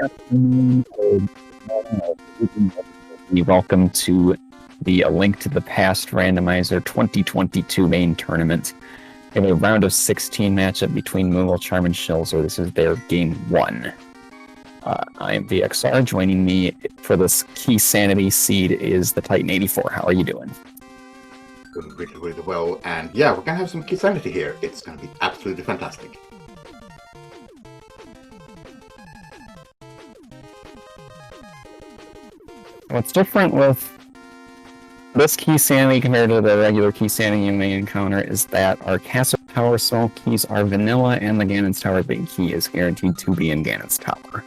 afternoon, welcome to the A Link to the Past Randomizer 2022 main tournament. We have a round of 16 matchup between mooglecharm and Schulzer. This is their game 1. I am VXR. Joining me for this key sanity seed is the Titan 84. How are you doing? Doing really, really well, and yeah, we're gonna have some key sanity here. It's gonna be absolutely fantastic. What's different with this key sanity compared to the regular key sanity you may encounter is that our Castle Tower small keys are vanilla, and the Ganon's Tower big key is guaranteed to be in Ganon's Tower.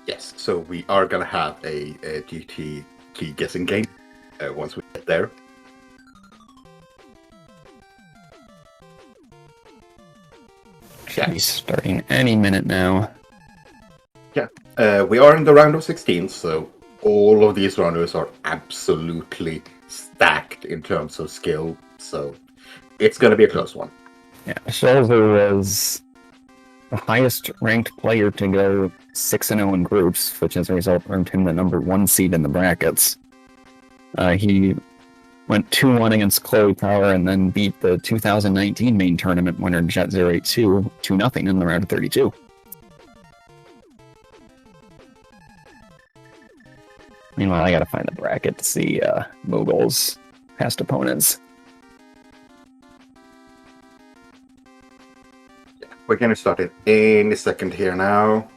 Yes, so we are gonna have a GT key guessing game once we get there. Should be starting any minute now. Yeah, we are in the round of 16, so all of these rounders are absolutely stacked in terms of skill, so it's gonna be a close one. Yeah, Schulzer was the highest ranked player to go 6-0 in groups, which as a result earned him the number 1 seed in the brackets. He went 2-1 against Chloe Power and then beat the 2019 main tournament winner Jet082 2-0 in the round of 32. Meanwhile, I gotta find the bracket to see Moogle's past opponents. We're gonna start it in a second here now.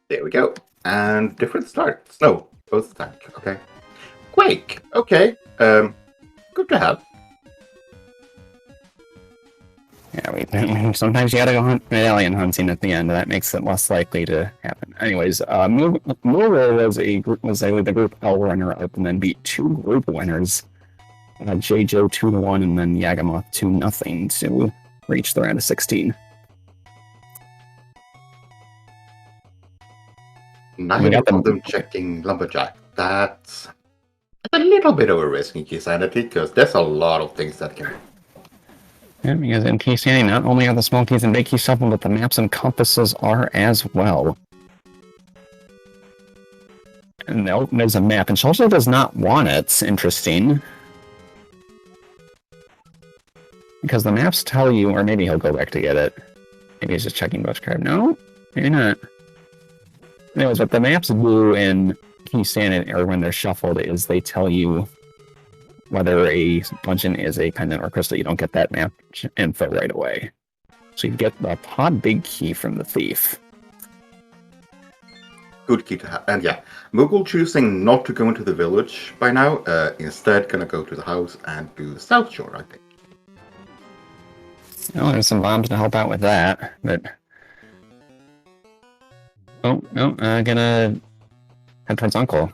There we go. And different starts. No, both start. Okay. Quake. Okay. Good to have. Yeah, sometimes you gotta go hunt medallion hunting at the end. That makes it less likely to happen. Anyways, Moogle was the group L runner-up and then beat 2 group winners. JJ 2-1 and then Yagamoth 2-0 to reach the round of 16. Neither of them checking Lumberjack. That's a little bit of a risk in key sanity because there's a lot of things that can. Yeah, because in key sanity, not only are the small keys and big keys shuffled, but the maps and compasses are as well. And there's a map, and Schulzer does not want it. It's interesting. Because the maps tell you, or maybe he'll go back to get it. Maybe he's just checking which card. No, maybe not. Anyways, what the maps do in key sanity, or when they're shuffled, is they tell you whether a dungeon is a pendant or crystal. You don't get that map info right away. So you get the pod big key from the thief. Good key to have. And yeah, Moogle choosing not to go into the village by now. Instead, gonna go to the house and do the South Shore, I think. Oh, there's some bombs to help out with that, but... Oh, no, gonna head towards Uncle.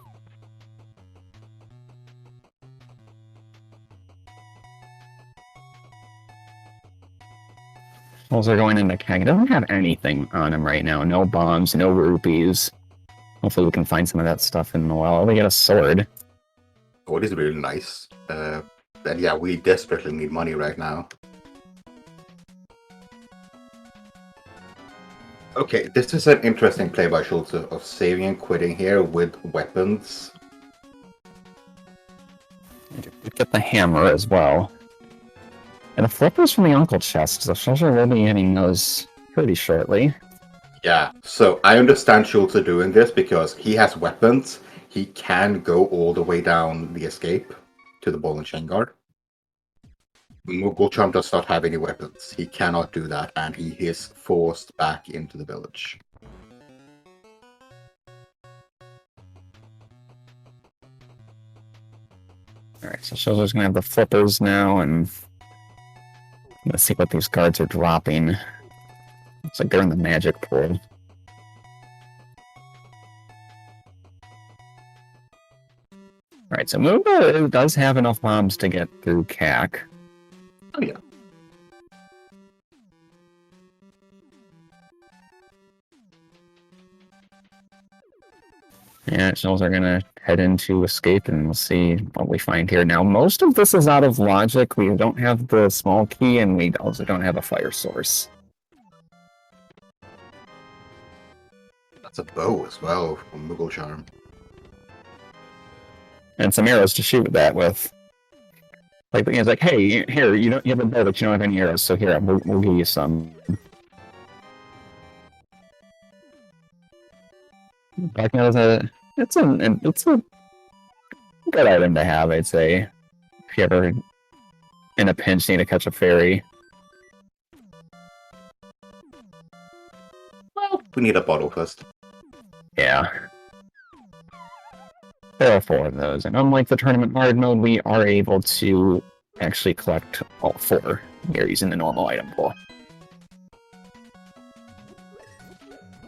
Schulzer going into Keg. He doesn't have anything on him right now. No bombs, no rupees. Hopefully we can find some of that stuff in the well. We get a sword. Sword is really nice. And yeah, we desperately need money right now. Okay, this is an interesting play by Schulzer of saving and quitting here with weapons. Get the hammer as well. And the flippers from the Uncle chest, so Schulzer will be getting those pretty shortly. Yeah, so I understand Schulzer doing this because he has weapons. He can go all the way down the escape to the ball and chain guard. Mooglecharm does not have any weapons. He cannot do that, and he is forced back into the village. Alright, so Schulzer's gonna have the flippers now, and let's see what these guards are dropping. Looks like they're in the magic pool. Alright, so Moogle does have enough bombs to get through CAC. Oh yeah. Yeah, Schulzer are gonna head into escape and we'll see what we find here. Now, most of this is out of logic. We don't have the small key, and we also don't have a fire source. That's a bow as well from mooglecharm. And some arrows to shoot that with. Like, it's like, hey, here, you have a bow, but you don't have any arrows, so here, we'll give you some. Back now, it's a good item to have, I'd say. If you ever in a pinch need to catch a fairy. Well, we need a bottle first. Yeah. There are 4 of those, and unlike the tournament hard mode, we are able to actually collect all 4 here using the normal item pool.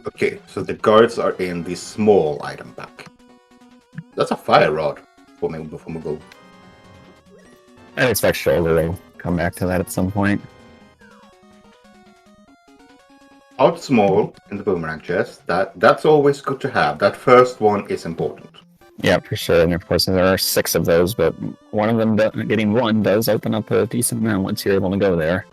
Okay, so the guards are in the small item pack. That's a fire rod for Moogle. I expect Schulzer will come back to that at some point. Out small in the boomerang chest, that's always good to have. That first one is important. Yeah, for sure. And of course, there are 6 of those, but one of them, getting one, does open up a decent amount once you're able to go there.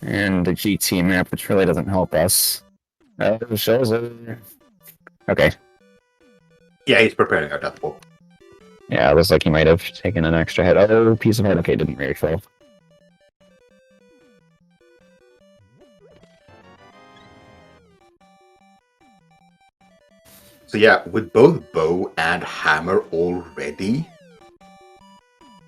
And the GT map, which really doesn't help us. Shows it. Okay. Yeah, he's preparing our death pool. Yeah, it looks like he might have taken an extra hit. Oh, piece of heart. Okay, didn't refill. So yeah, with both bow and hammer already,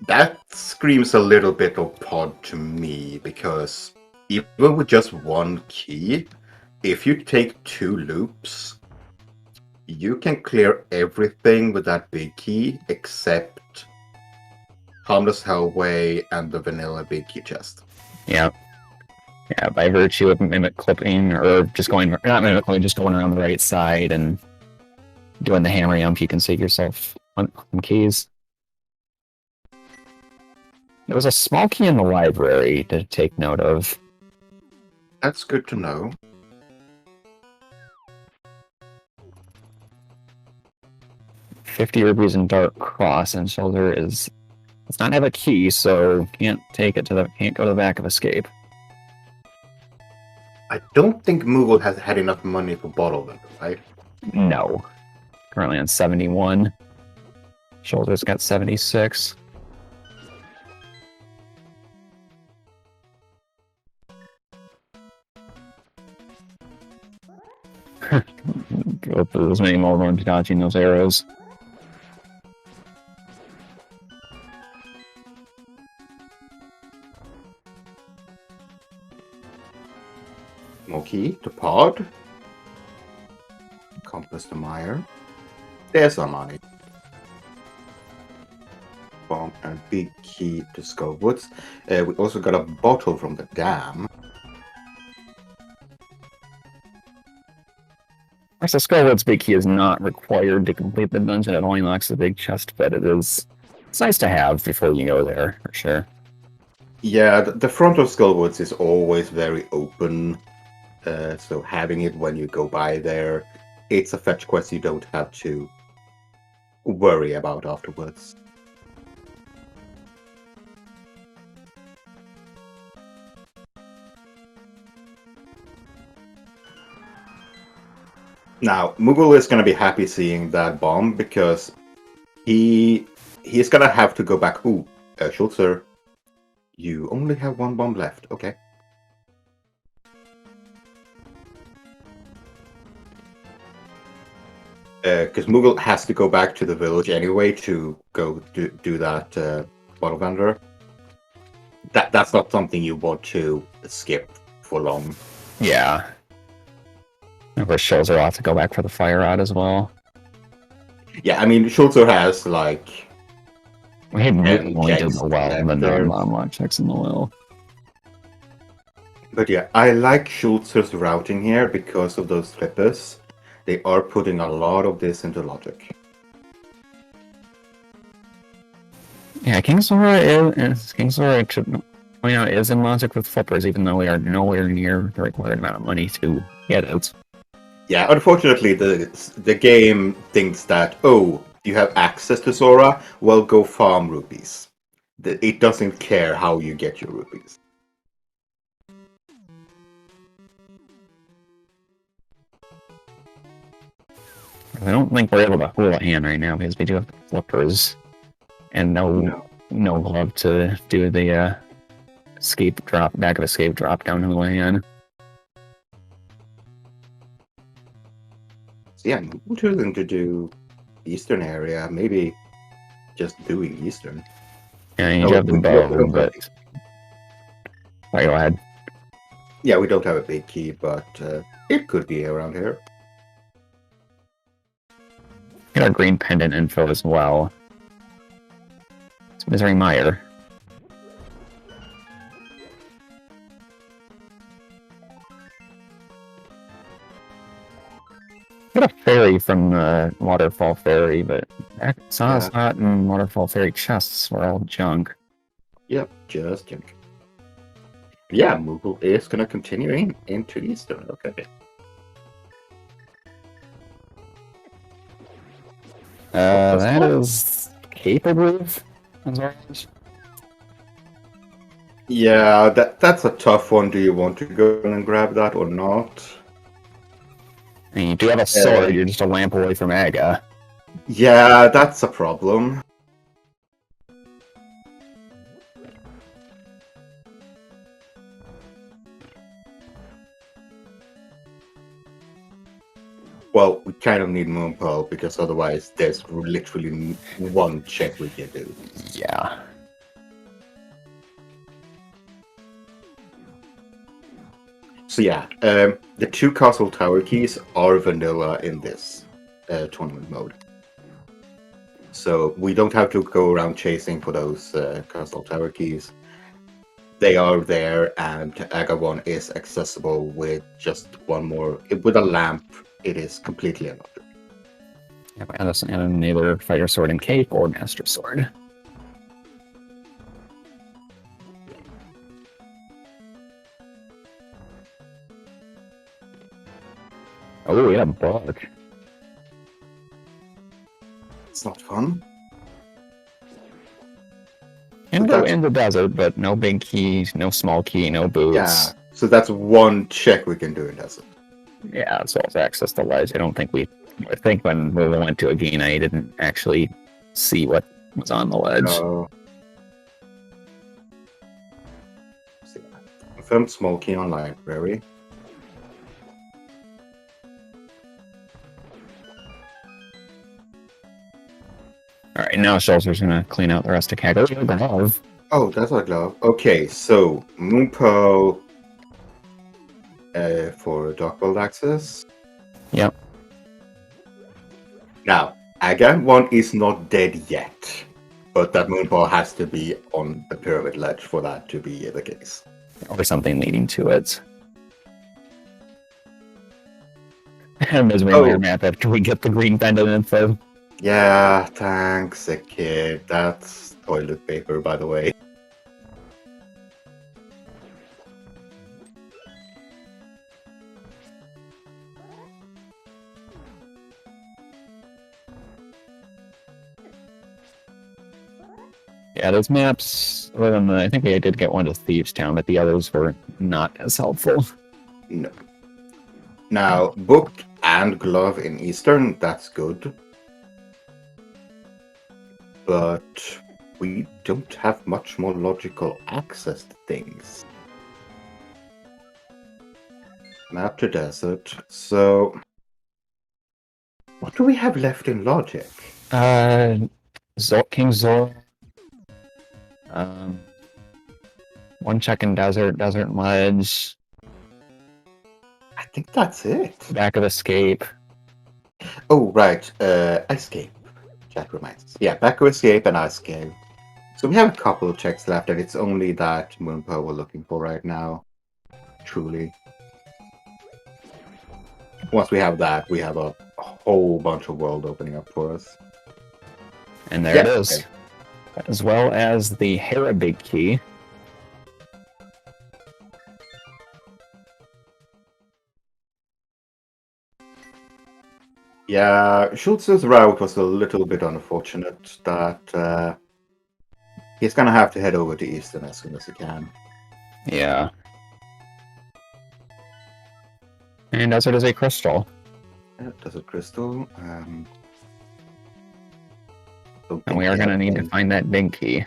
that screams a little bit of pod to me, because even with just one key, if you take 2 loops, you can clear everything with that big key except Harmless Hellway and the vanilla big key chest. Yeah. Yeah, by virtue of mimic clipping, or just going, not mimic clipping, just going around the right side and doing the hammer jump, you can save yourself on keys. There was a small key in the library to take note of. That's good to know. $50 rupees in Dark Cross, and Schulzer does not have a key, so can't go to the back of escape. I don't think Moogle has had enough money for bottle vendor, right? No. Currently on 71. Schulzer's got 76. Go through as many more ones dodging those arrows. More key to pod. Compass to Mire. There's our money. Bomb and big key to Skullwoods. We also got a bottle from the dam. Of course, the Skullwoods big key is not required to complete the dungeon. It only unlocks the big chest, but it's nice to have before you go there, for sure. Yeah, the front of Skullwoods is always very open. So having it when you go by there, it's a fetch quest you don't have to worry about afterwards. Now, Moogle is going to be happy seeing that bomb, because he's going to have to go back. Ooh, Schulzer, you only have 1 bomb left. Okay. Because Moogle has to go back to the village anyway to go do that bottle vendor. That's not something you want to skip for long. Yeah. Of course, Schulzer will have to go back for the fire rod as well. Yeah, I mean, Schulzer has, like... We had only did the well and the there. non-lock checks in the well. But yeah, I like Schulzer's routing here because of those flippers. They are putting a lot of this into logic. Yeah, King Sora is King Sora. I should point out is in logic with flippers, even though we are nowhere near the required amount of money to get it. Yeah, unfortunately, the game thinks that, oh, you have access to Sora, well, go farm rupees. It doesn't care how you get your rupees. I don't think we're able to hold a hand right now because we do have flippers and no glove to do the escape drop, back of escape drop down to the hand. So yeah, I'm choosing to do Eastern area, maybe just doing Eastern. Yeah, you do have the bow, but... Sorry, go ahead. Yeah, we don't have a big key, but it could be around here. Get our green pendant info as well. It's Misery Mire. Got a fairy from Waterfall Fairy, but Saw's Hot and Waterfall Fairy chests were all junk. Yep, just junk. Yeah, Moogle is going to continue into Eastern. Okay. That is capable of. Yeah, that's a tough one. Do you want to go and grab that or not? And you do have a sword, you're just a lamp away from Aga. Yeah, that's a problem. Well, we kind of need Moonpearl because otherwise there's literally one check we can do. Yeah. So yeah, the 2 castle tower keys are vanilla in this tournament mode. So we don't have to go around chasing for those castle tower keys. They are there, and Aga 1 is accessible with just one more. With a lamp, it is completely unlocked. And either Fighter Sword and Cape or Master Sword. Oh, we got a bug. It's not fun. Can go in the desert, but no big keys, no small key, no boots. Yeah, so that's one check we can do in desert. Yeah, as well as access to ledge. I think when we went to Agena, I didn't actually see what was on the ledge. Confirmed small key on library. Alright, now Schulzer's gonna clean out the rest of Kaggle. Glove. Oh, that's a glove. Okay, so Moonpearl for Darkbolt access. Yep. Now, Aga 1 is not dead yet, but that Moonpearl has to be on the pyramid ledge for that to be the case. Or something leading to it. And as we Mire map after we get the green pendant info. Yeah, thanks, kid. That's toilet paper, by the way. Yeah, those maps, I think I did get one to Thieves Town, but the others were not as helpful. No. Now, book and glove in Eastern, that's good. But we don't have much more logical access to things. Map to desert. So, what do we have left in logic? King Zor. One check in desert ledge. I think that's it. Back of escape. Oh, right. Escape. Chat reminds us. Yeah, back of escape and escape. So we have a couple of checks left, and it's only that Moonpearl we're looking for right now. Truly. Once we have that, we have a whole bunch of world opening up for us. And there it is. Okay. as well as the Hera big key. Yeah, Schulzer's route was a little bit unfortunate that he's gonna have to head over to Eastern as soon as he can. Yeah. And Desert is a crystal. Yeah, Desert Crystal. Don't And think we are he going to has need to any- find that big key.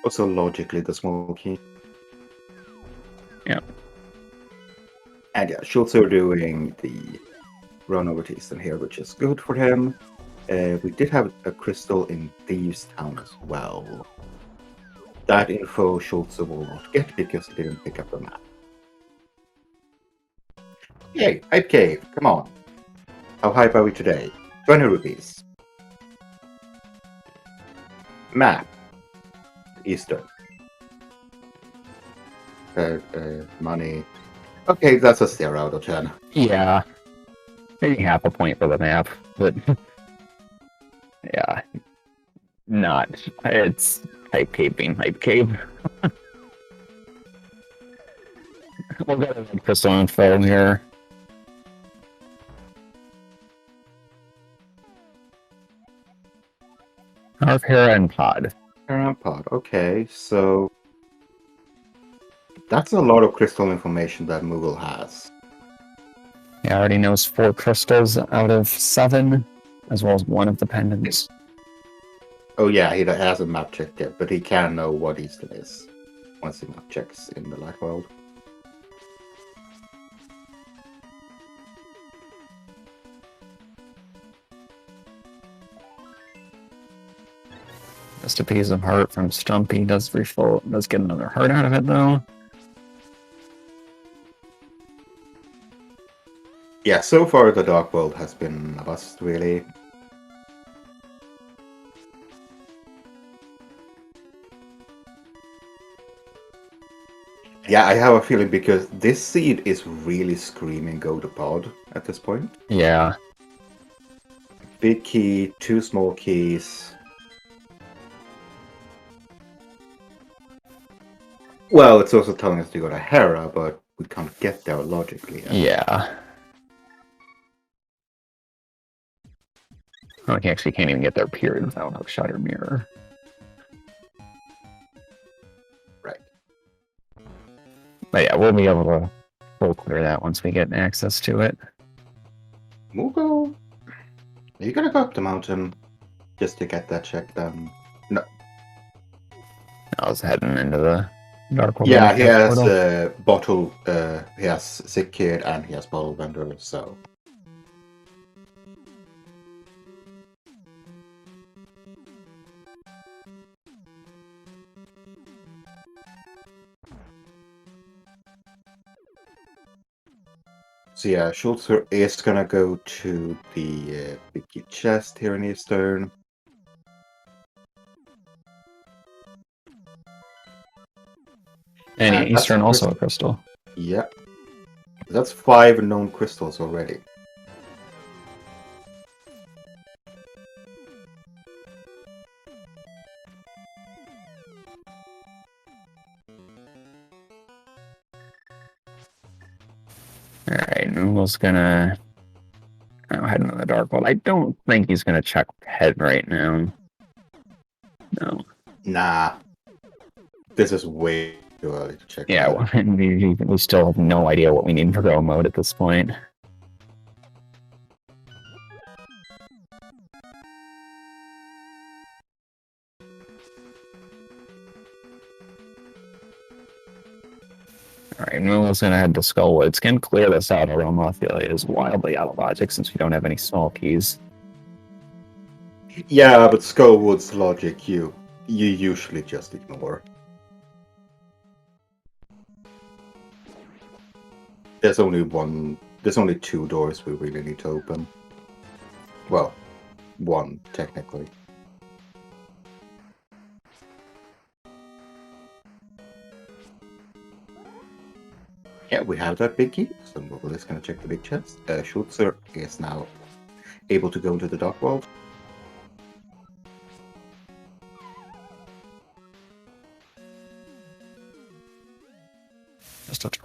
Also, logically, the small key. Yeah. And yeah, Schulzer doing the run over to Eastern here, which is good for him. We did have a crystal in Thieves Town as well. That info Schulzer will not get because he didn't pick up the map. Yay, Hype Cave, come on. How hype are we today? 20 rupees. Map. Eastern. Money. Okay, that's a 0 out of 10. Yeah. Maybe half a point for the map, but yeah. Not. It's Hype Cave being Hype Cave. We'll get a crystal info here. Our Hera and Pod. Paramount Pod. Okay, so that's a lot of crystal information that Moogle has. He already knows 4 crystals out of 7, as well as 1 of the pendants. Oh yeah, he hasn't map checked yet, but he can know what Eastern is once he map checks in the Light World. Just a piece of heart from Stumpy does refill. Does get another heart out of it though. Yeah, so far the Dark World has been a bust, really. Yeah, I have a feeling because this seed is really screaming go to pod at this point. Yeah. Big key, 2 small keys. Well, it's also telling us to go to Hera, but we can't get there logically yet. Yeah. Oh, he actually can't even get there, period, without a shutter mirror. Right. But yeah, we'll be able to full clear that once we get access to it. Moogle, are you gonna go up the mountain just to get that check done? No. I was heading into the Dark World. Yeah, he has portal. bottle. He has Sick Kid and he has Bottle Vendor. So yeah, Schulzer is gonna go to the big chest here in Eastern. And that's Eastern a also a crystal. Yeah, that's 5 known crystals already. Alright, Noogle's gonna head into the Dark World. I don't think he's gonna check head right now. No. Nah, this is way too early to check. Yeah, well, we still have no idea what we need for go mode at this point. Alright, Noogle's gonna head to Skullwoods. Can clear this out, or Elmothilia is wildly out of logic since we don't have any small keys. Yeah, but Skullwood's logic you usually just ignore. There's only 2 doors we really need to open. Well, 1 technically. Yeah, we have that big key, so Moogle is gonna check the big chest. Schulzer is now able to go into the Dark World.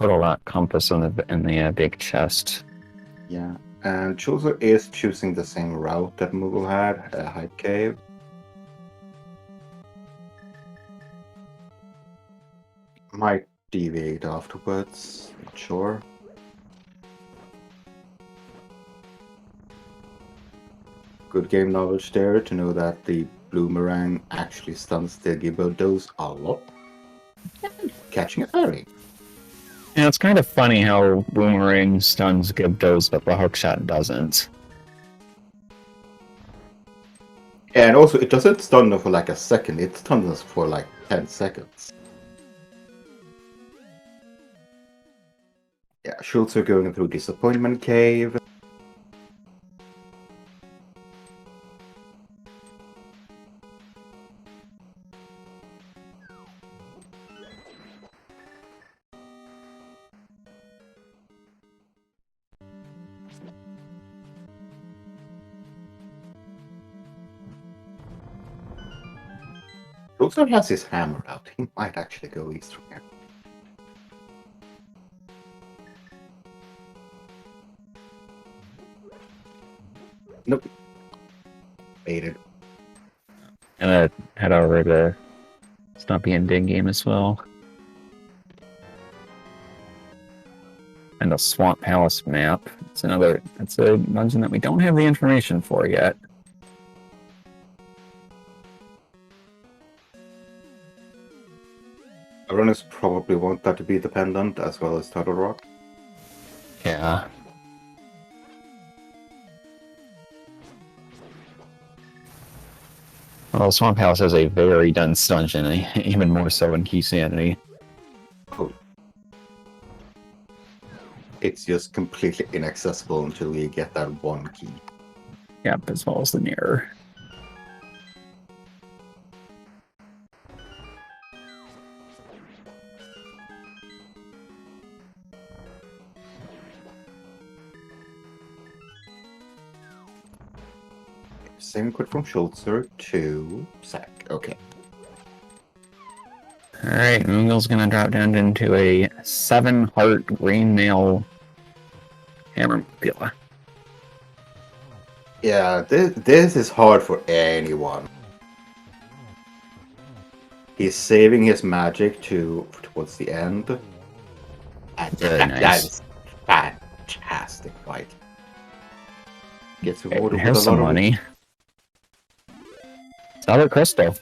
total dot compass in the big chest. Yeah, and Schulzer is choosing the same route that Moogle had, a Hype Cave. Might deviate afterwards, not sure. Good game knowledge there to know that the Bloomerang actually stuns the Gibberdos a lot. Catching a fairy. Yeah, it's kind of funny how Boomerang stuns Gibdos, but the hookshot doesn't. And also, it doesn't stun them for like a second, it stuns us for like 10 seconds. Yeah, Schulzer going through Disappointment Cave. Schulzer has his hammer out. He might actually go east from here. Nope. Baited. Gonna head over to Stumpy and Dig Game as well. And the Swamp Palace map. It's a dungeon that we don't have the information for yet. Runners probably want that to be dependent as well as Turtle Rock. Yeah. Well, Swamp Palace has a very dense dungeon, even more so in Key Sanity. Oh. It's just completely inaccessible until you get that one key. Yep, as well as the mirror. Same quit from Schulzer to Sack. Okay. Alright, Moogle's gonna drop down into a 7-heart green nail hammer mobula. Yeah, this is hard for anyone. He's saving his magic towards the end. And Very nice. That is fantastic fight. Gets rewarded with Here's a some lot of money. Solid crystal.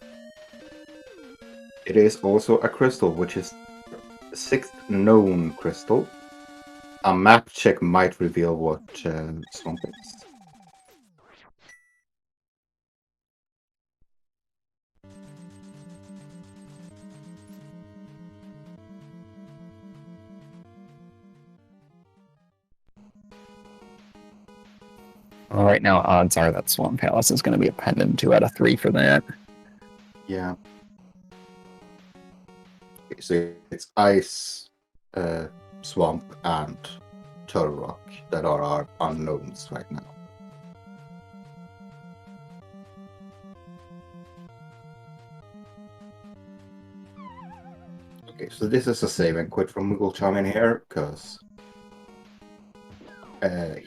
It is also a crystal, which is the 6th known crystal. A map check might reveal what Swamp is. Well, right now, odds are that Swamp Palace is going to be a pendant 2 out of 3 for that. Yeah. Okay, so it's Ice, Swamp, and Turtle Rock that are our unknowns right now. Okay, so this is a save and quit from mooglecharm in here, because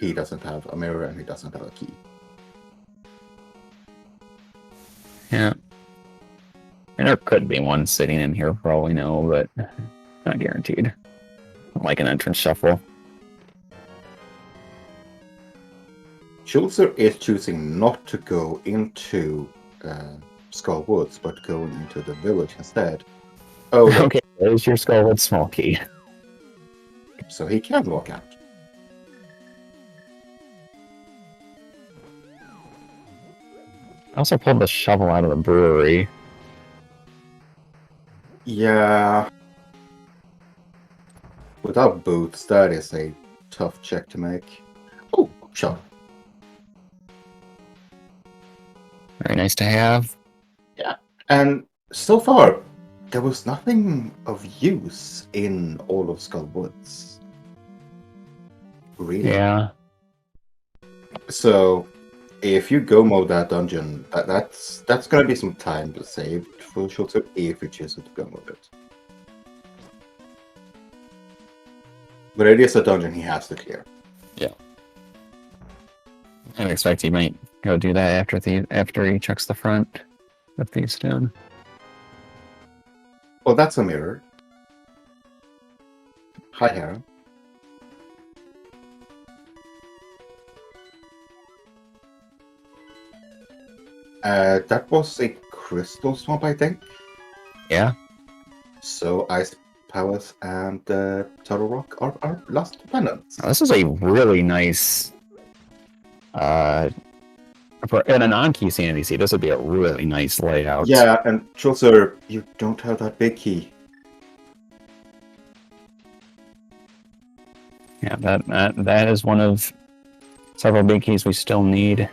he doesn't have a mirror and he doesn't have a key. Yeah. And there could be one sitting in here for all we know, but not guaranteed. Like an entrance shuffle. Schulzer is choosing not to go into Skull Woods, but going into the village instead. Oh, look. Okay, there's your Skullwood small key. So he can walk out. I also pulled the shovel out of the brewery. Yeah. Without boots, that is a tough check to make. Oh, shovel. Very nice to have. Yeah. And so far, there was nothing of use in all of Skull Woods. Really? Yeah. So, if you go mode that dungeon, that's gonna be some time to save for Schulzer if you choose to go mode it. But it is a dungeon he has to clear. I expect he might go do that after he checks the front with these stone. Oh, that's a mirror. Hi, Hera. That was a crystal swamp, I think. Yeah. So Ice Palace and Turtle Rock are our last dependents. Now, this is a really nice. In a non-key sanity seed, this would be a really nice layout. Yeah, and Schulzer, you don't have that big key. Yeah, that is one of several big keys we still need.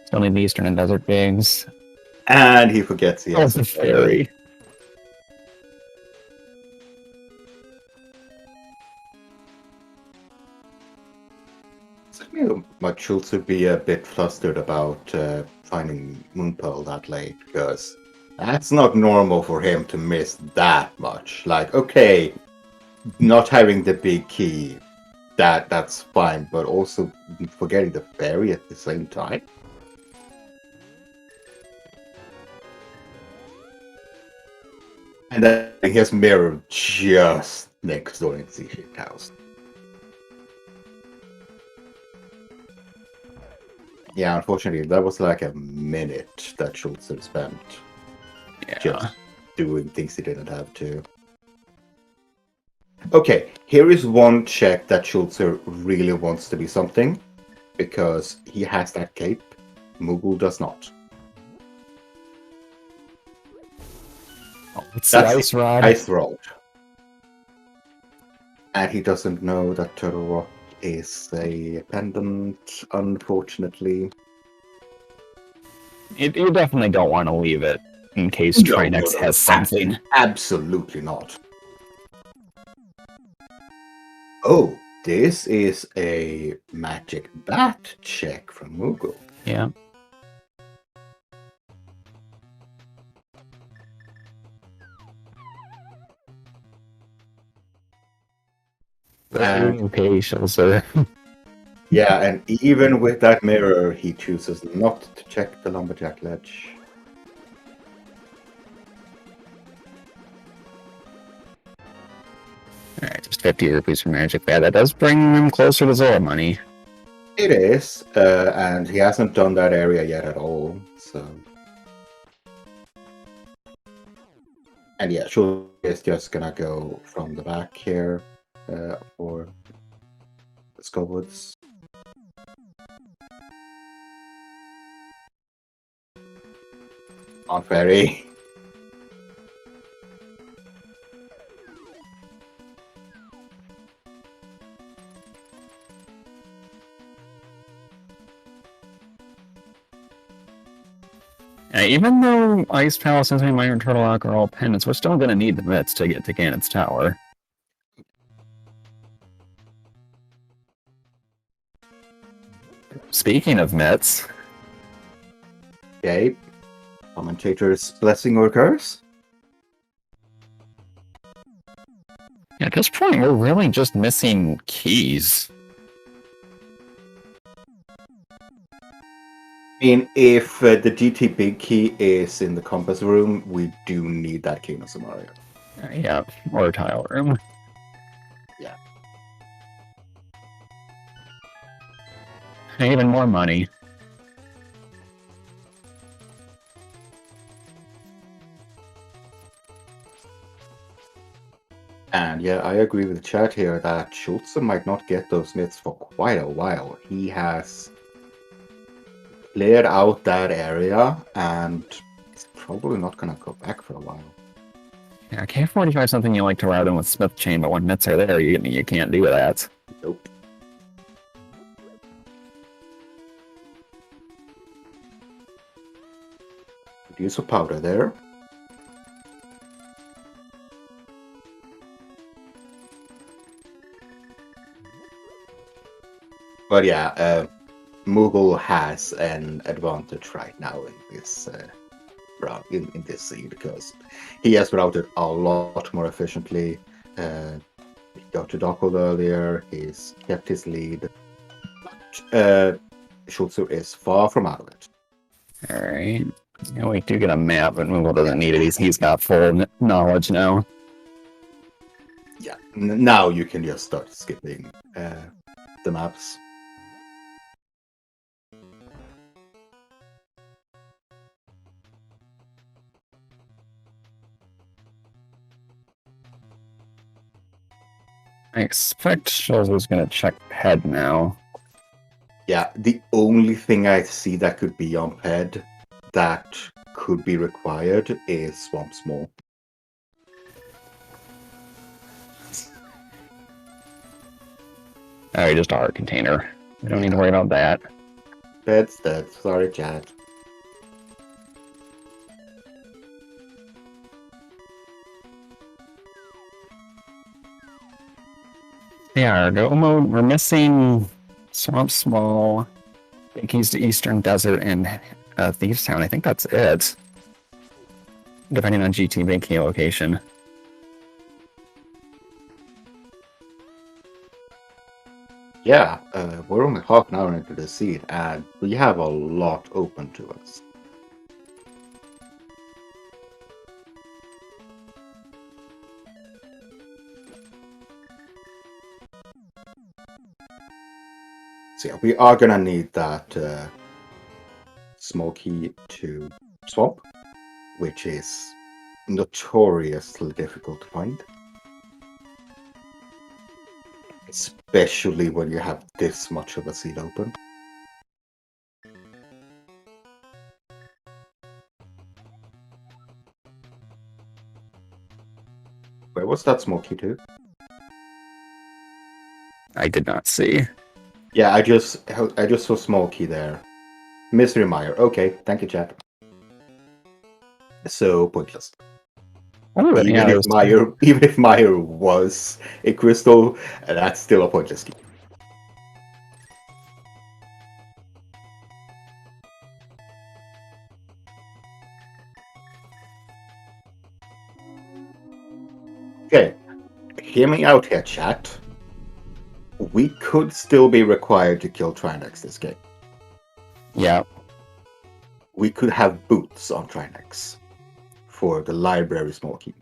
Still need the Eastern and Desert Bigs. And he forgets he Oh, has the a fairy. But Schultz would be a bit flustered about finding Moonpearl that late, because that's not normal for him to miss that much. Like, okay, not having the big key, that's fine, but also forgetting the fairy at the same time. And then his mirror just next door in the shit house. Yeah, unfortunately, that was like a minute that Schulzer spent just doing things he didn't have to. Okay, here is one check that Schulzer really wants to be something, because he has that cape. Moogle does not. Oh, it's the That's ice rod. Ice Rod. And he doesn't know that Turtle Rock is a pendant, unfortunately. You definitely don't want to leave it in case Trinex has something. Absolutely not. Oh, this is a magic bat check from Moogle. Yeah. Okay, Schulzer. Yeah, and even with that mirror, he chooses not to check the lumberjack ledge. Alright, just 50 rupees for magic bat. That does bring him closer to Zora money. It is, and he hasn't done that area yet at all, so... And yeah, Schultz is just gonna go from the back here for Skullwoods. On ferry. Even though Ice Palace and Minor Turtle Rock are all pendants, we're still going to need the mitts to get to Ganon's Tower. Speaking of mitts... Okay. Commentator's blessing or curse? Yeah, at this point, we're really just missing keys. I mean, if the GT big key is in the compass room, we do need that key in Samaria. Yeah, or a tile room. Yeah. Even more money. And yeah, I agree with the chat here that Schulze might not get those mitts for quite a while. He has cleared out that area and he's probably not going to go back for a while. Yeah, K45 is something you like to route in with Smith Chain, but when mitts are there, you can't do that. Nope. Use of powder there. But yeah, Moogle has an advantage right now in this in this scene because he has routed a lot more efficiently. He got to Dockhold earlier, he's kept his lead. Schulzer is far from out of it. Alright. Yeah, we do get a map, but Moogle doesn't need it. He's got full knowledge now. Yeah, now you can just start skipping the maps. I expect Schulzer's gonna check head now. Yeah, the only thing I see that could be on PED that could be required is Swamp Small. Alright, just a heart container. We don't need to worry about that. PED's dead. Sorry, chat. Yeah, go mode. We're missing Swamp Small, Big Keys to Eastern Desert, and Thieves Town. I think that's it. Depending on GT Big Key location. Yeah, we're only half an hour into the seed, and we have a lot open to us. So yeah, we are gonna need that small key to swamp, which is notoriously difficult to find. Especially when you have this much of a seed open. Where was that small key to? I did not see. Yeah, I just saw small key there. Mystery Meyer. Okay, thank you, chat. So pointless. Oh, yeah, Even if Meyer was a crystal, that's still a pointless key. Okay, hear me out here, chat. We could still be required to kill Trinex this game. yeah. We could have boots on Trinex for the library small key.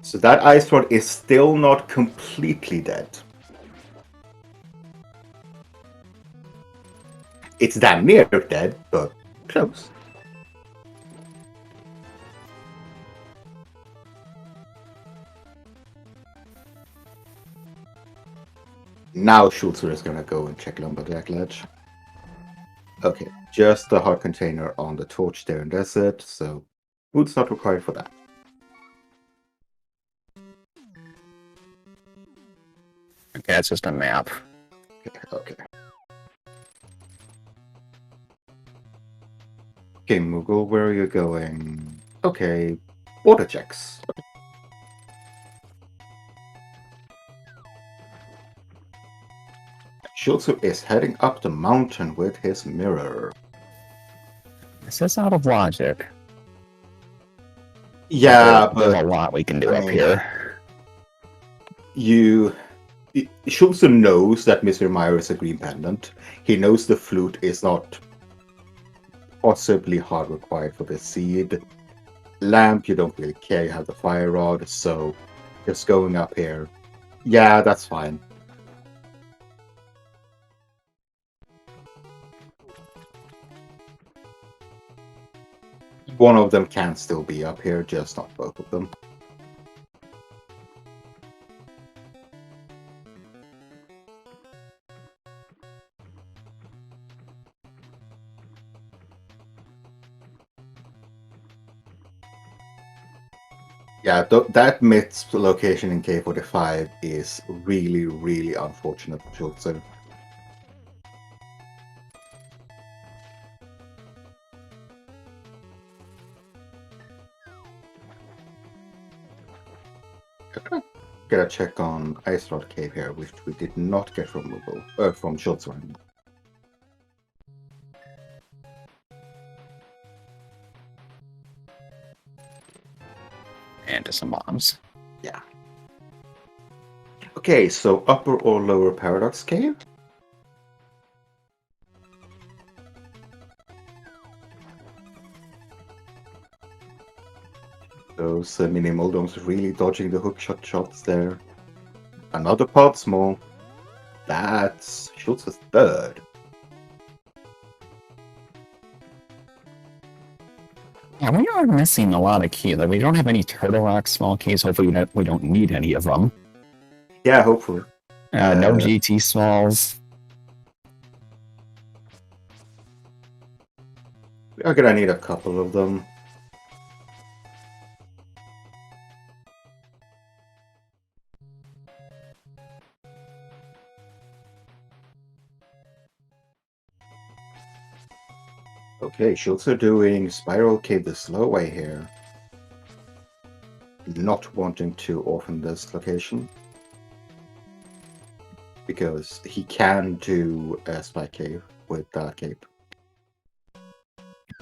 So that ice rod is still not completely dead. It's damn near dead, but close. Now Schulzer is gonna go and check Lumberjack Ledge. Okay, just a hard container on the torch there in desert, so boots not required for that. Okay, it's just a map. Okay. Okay, Moogle, where are you going? Okay, water checks. Schulzer is heading up the mountain with his mirror. This is out of logic. Yeah, there's but a lot we can do up here. Schulzer knows that Mr. Meyer is a green pendant. He knows the flute is not possibly hard required for the seed. Lamp, you don't really care, you have the fire rod, so just going up here. Yeah, that's fine. One of them can still be up here, just not both of them. Yeah, that myth's location in K45 is really, really unfortunate for Schulzer. Get a check on Ice Rod Cave here, which we did not get from Moogle, from Schulzer. into some bombs. Yeah. Okay, so upper or lower Paradox Cave? Those minimal domes really dodging the hookshot shots there. Another pod small. That's Schulzer's third. Yeah, we are missing a lot of keys. Like, we don't have any Turtle Rock small keys. Hopefully we don't need any of them. Yeah, hopefully. No GT smalls. We are gonna need a couple of them. Okay, Schulzer doing Spiral Cave the slow way here. Not wanting to orphan this location. Because he can do a Spike Cave with that cape.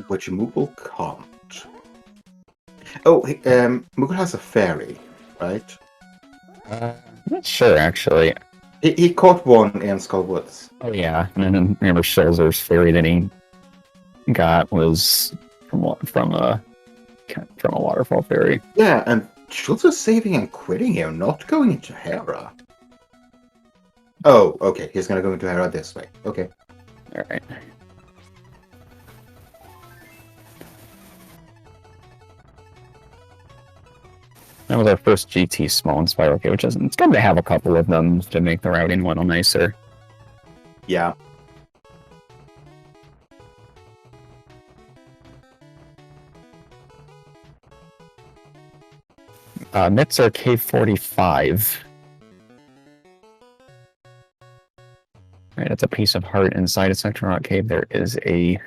Which Moogle can't. Oh, Moogle has a fairy, right? I'm not sure, actually. He caught one in Skull Woods. Oh, yeah. And then remember Schulzer's fairy that he got was from a waterfall fairy. Yeah, and Schulzer's saving and quitting here, not going into Hera. Oh, okay. He's gonna go into Hera this way. Okay. Alright. That was our first GT small and Spiral Cave, which is it's good to have a couple of them to make the routing a little nicer. Yeah. Mitts are K45. Right, it's a piece of heart inside a Sector Rock Cave. There is a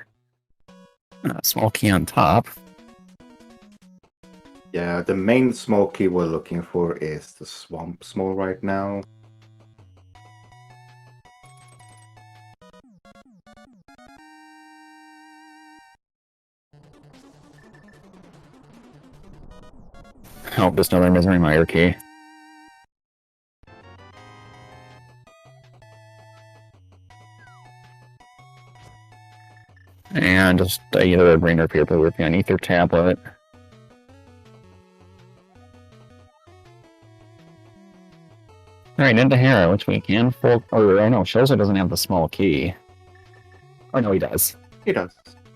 small key on top. Yeah, the main small key we're looking for is the Swamp Small right now. Oh, just another Misery Mire key. And just either a green or purple Rupion Ether tablet. Alright, into Hera, which we can full. Oh, no, Schulzer doesn't have the small key. Oh, no, he does. He does.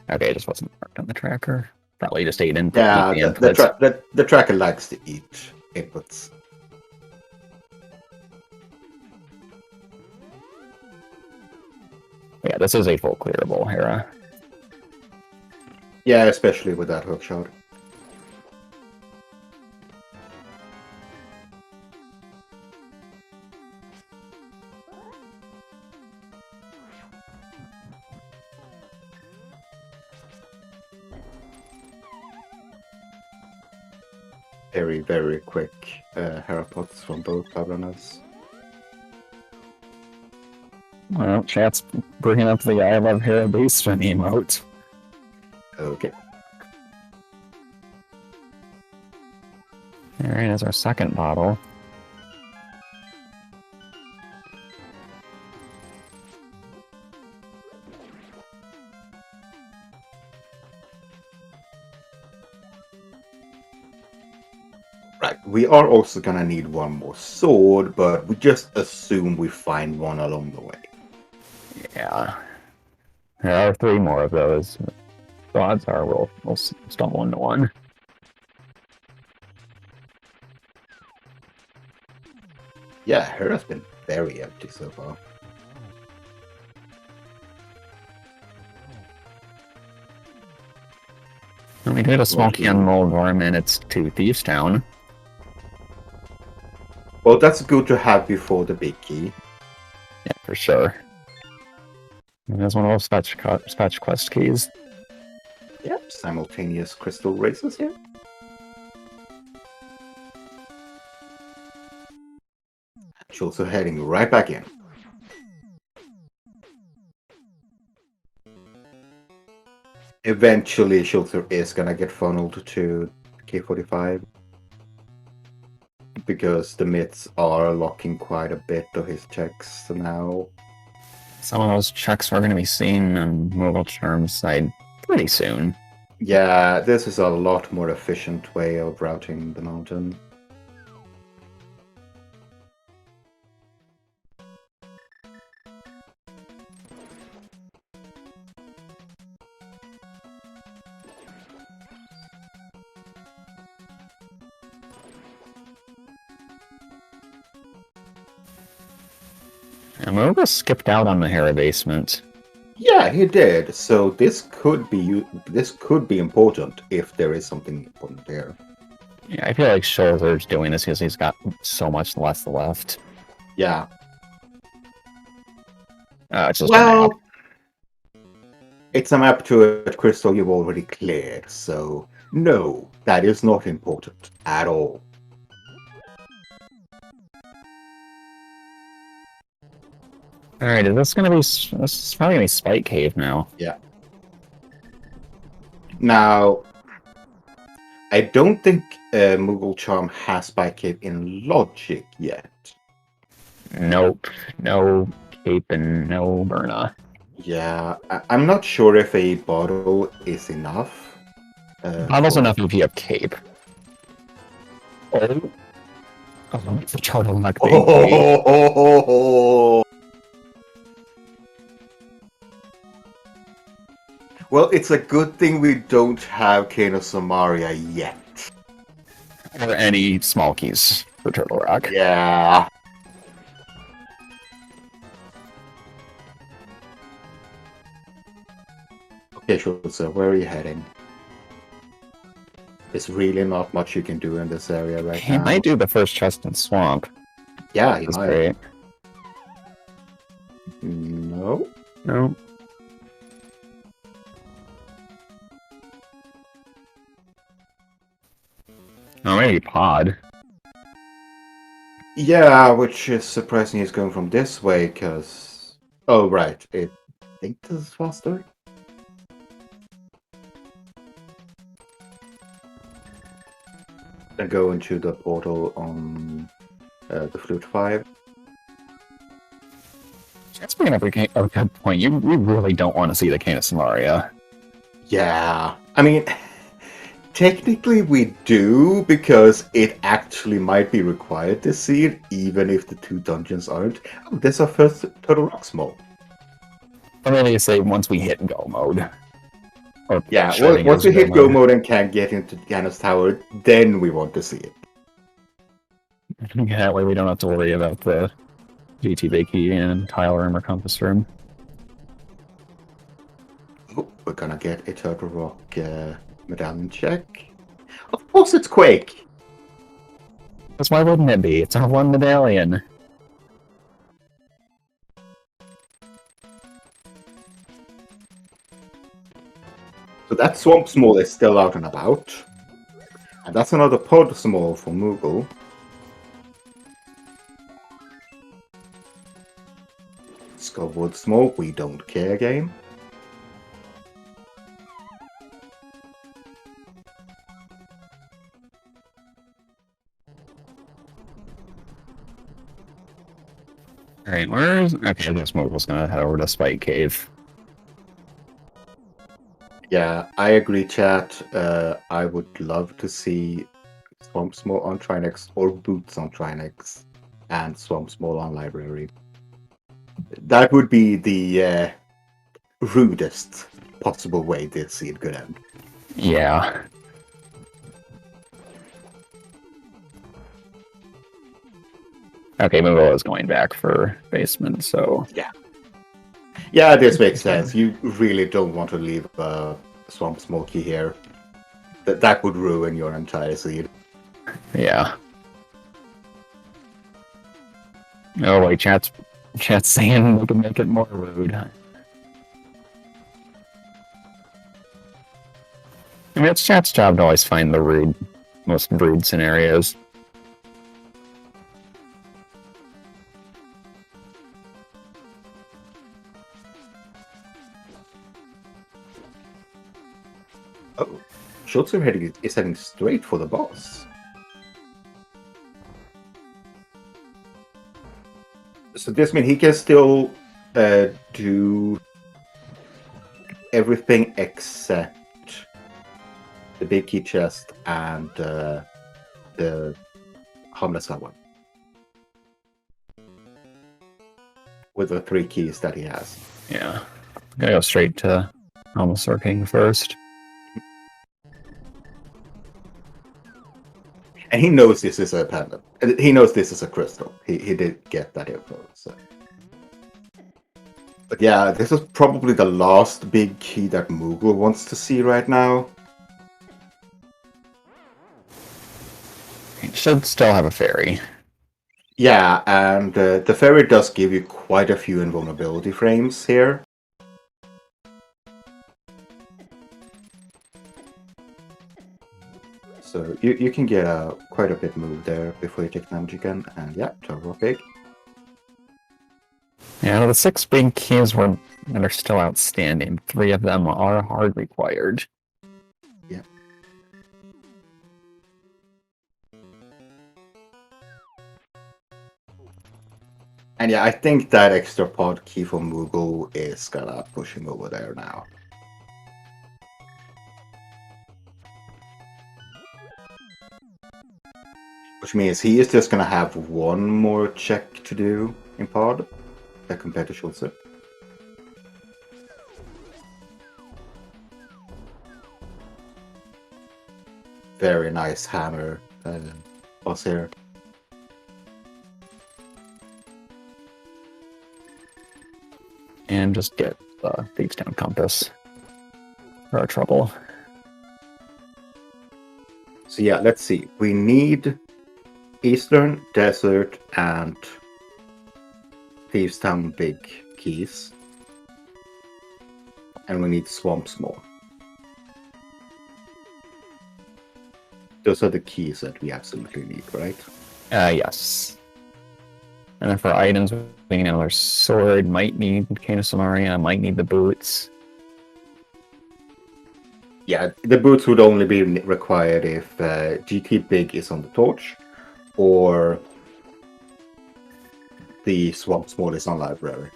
Okay, it just wasn't marked on the tracker. Probably just ate in. Yeah, the tracker likes to eat inputs. Yeah, this is a full clearable Hera. Yeah, especially with that hook shot. Very, very quick Hera pots from both Babyloners. Well, chat's bringing up the I Love Hera Basement emote. Okay. Alright, that's our second bottle. Right, we are also gonna need one more sword, but we just assume we find one along the way. Yeah. There are 3 more of those. The odds are we'll stumble into one. Yeah, Hera's been very empty so far. And we did a small key on Moldorm, and it's to Thieves Town. Well, that's good to have before the big key. Yeah, for sure. And that's one of those Spatch Quest keys. Yep, simultaneous crystal races here. Schulzer heading right back in. Eventually, Schulzer is gonna get funneled to K45. because the myths are locking quite a bit of his checks now. Some of those checks we're going to be seeing on mooglecharm's side pretty soon. Yeah, this is a lot more efficient way of routing the mountain. And Moogle skipped out on the Hera basement. Yeah, he did. So this could be important if there is something important there. Yeah, I feel like Schulzer's doing this because he's got so much less left. Yeah. It's just a map. It's a map to a crystal you've already cleared, so no, that is not important at all. Alright, this is probably gonna be Spike Cave now. Yeah. Now, I don't think mooglecharm has Spike Cave in logic yet. Nope. No Cape and no Burna. Yeah, I'm not sure if a bottle is enough. Bottle's enough if you have Cape. Oh, it's a turtleneck baby. Well, it's a good thing we don't have Kano Samaria yet. Or any small keys for Turtle Rock. Yeah. Okay, Schulzer, where are you heading? There's really not much you can do in this area right He now. might do the first chest in Swamp. Yeah, he That's might. great. No. No. Oh, maybe Pod. Yeah, which is surprising he's going from this way, because... Oh, right. I think this is faster? And go into the portal on the Flute 5. That's bringing up a good point. We really don't want to see the Canis Maria. Yeah. I mean, technically we do, because it actually might be required to see it, even if the two dungeons aren't. Oh, there's our first Turtle Rock Small. Or maybe you say once we hit go mode. Or Yeah, shredding once is we hit go mode and can get into Ganon's Tower, then we want to see it. That way we don't have to worry about the GT Bakey and Tile Room or Compass Room. Oh, we're gonna get a Turtle Rock medallion check. Of course it's Quake! That's why wouldn't it be? It's our one medallion. So that Swamp Small is still out and about. And that's another Pod Small for Moogle. Skullwood Small, we don't care game. Alright, where's... Okay, this Moogle's gonna head over to Spike Cave. Yeah, I agree, chat. I would love to see Swamp Small on Trinex or Boots on Trinex and Swamp Small on Library. That would be the rudest possible way this seed could end. Yeah. Okay, Moogle is going back for basement, so... Yeah, this makes sense. You really don't want to leave Swamp Smoky here. That would ruin your entire seed. Yeah. Oh wait, chat's saying we can make it more rude. I mean, it's chat's job to always find the most rude scenarios. Oh, Schulzer is heading straight for the boss. So this means he can still do everything except the big key chest and the harmless one. With the 3 keys that he has. Yeah. I'm gonna go straight to Almost King first. And he knows this is a pendant. He knows this is a crystal. He did get that info. So. But yeah, this is probably the last big key that Moogle wants to see right now. He should still have a fairy. Yeah, and the fairy does give you quite a few invulnerability frames here. So you can get quite a bit moved there before you take damage again. And yeah, turbo big. Yeah, the 6 big keys that are still outstanding. 3 of them are hard required. Yeah. And yeah, I think that extra pod key for Moogle is gonna push him over there now. Which means he is just gonna have one more check to do in pod compared to Schulzer. Very nice hammer boss here. And just get the Thieves' Town Compass for our trouble. So yeah, let's see. We need Eastern, Desert, and Thieves' Town big keys. And we need Swamps more. Those are the keys that we absolutely need, right? Yes. And then for items, we need another sword, might need Cane of Samaria, might need the boots. Yeah, the boots would only be required if GT Big is on the torch, or the Swamp Small is on library.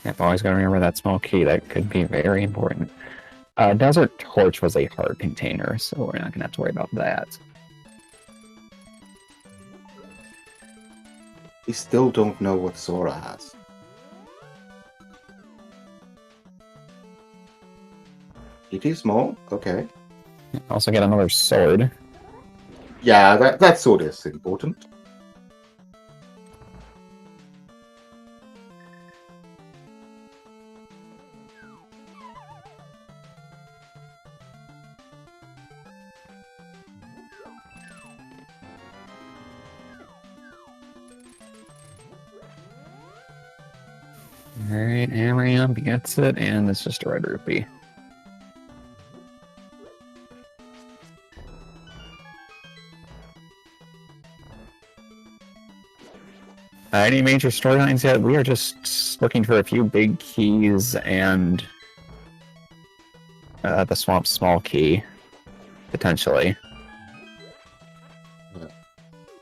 I've always got to remember that small key. That could be very important. Desert Torch was a hard container, so we're not going to have to worry about that. We still don't know what Sora has. GT Small? Okay. Also get another sword. Yeah, that sword is important. Alright, Amrium gets it, and it's just a red rupee. Any major storylines yet? We are just looking for a few big keys and the Swamp Small key, potentially.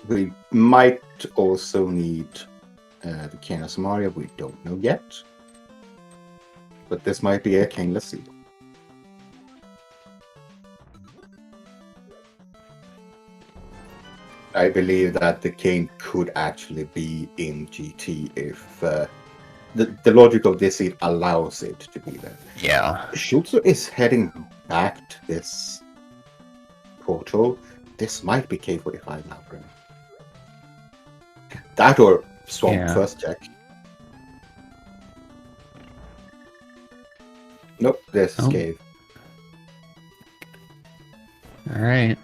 We might also need the Cane of Samaria. We don't know yet. But this might be a cane. Let's see. I believe that the cane could actually be in GT if the logic of this it allows it to be there. Yeah. Schulzer is heading back to this portal. This might be K45 now for him. That or Swamp first check. Nope, this is Cave. Alright.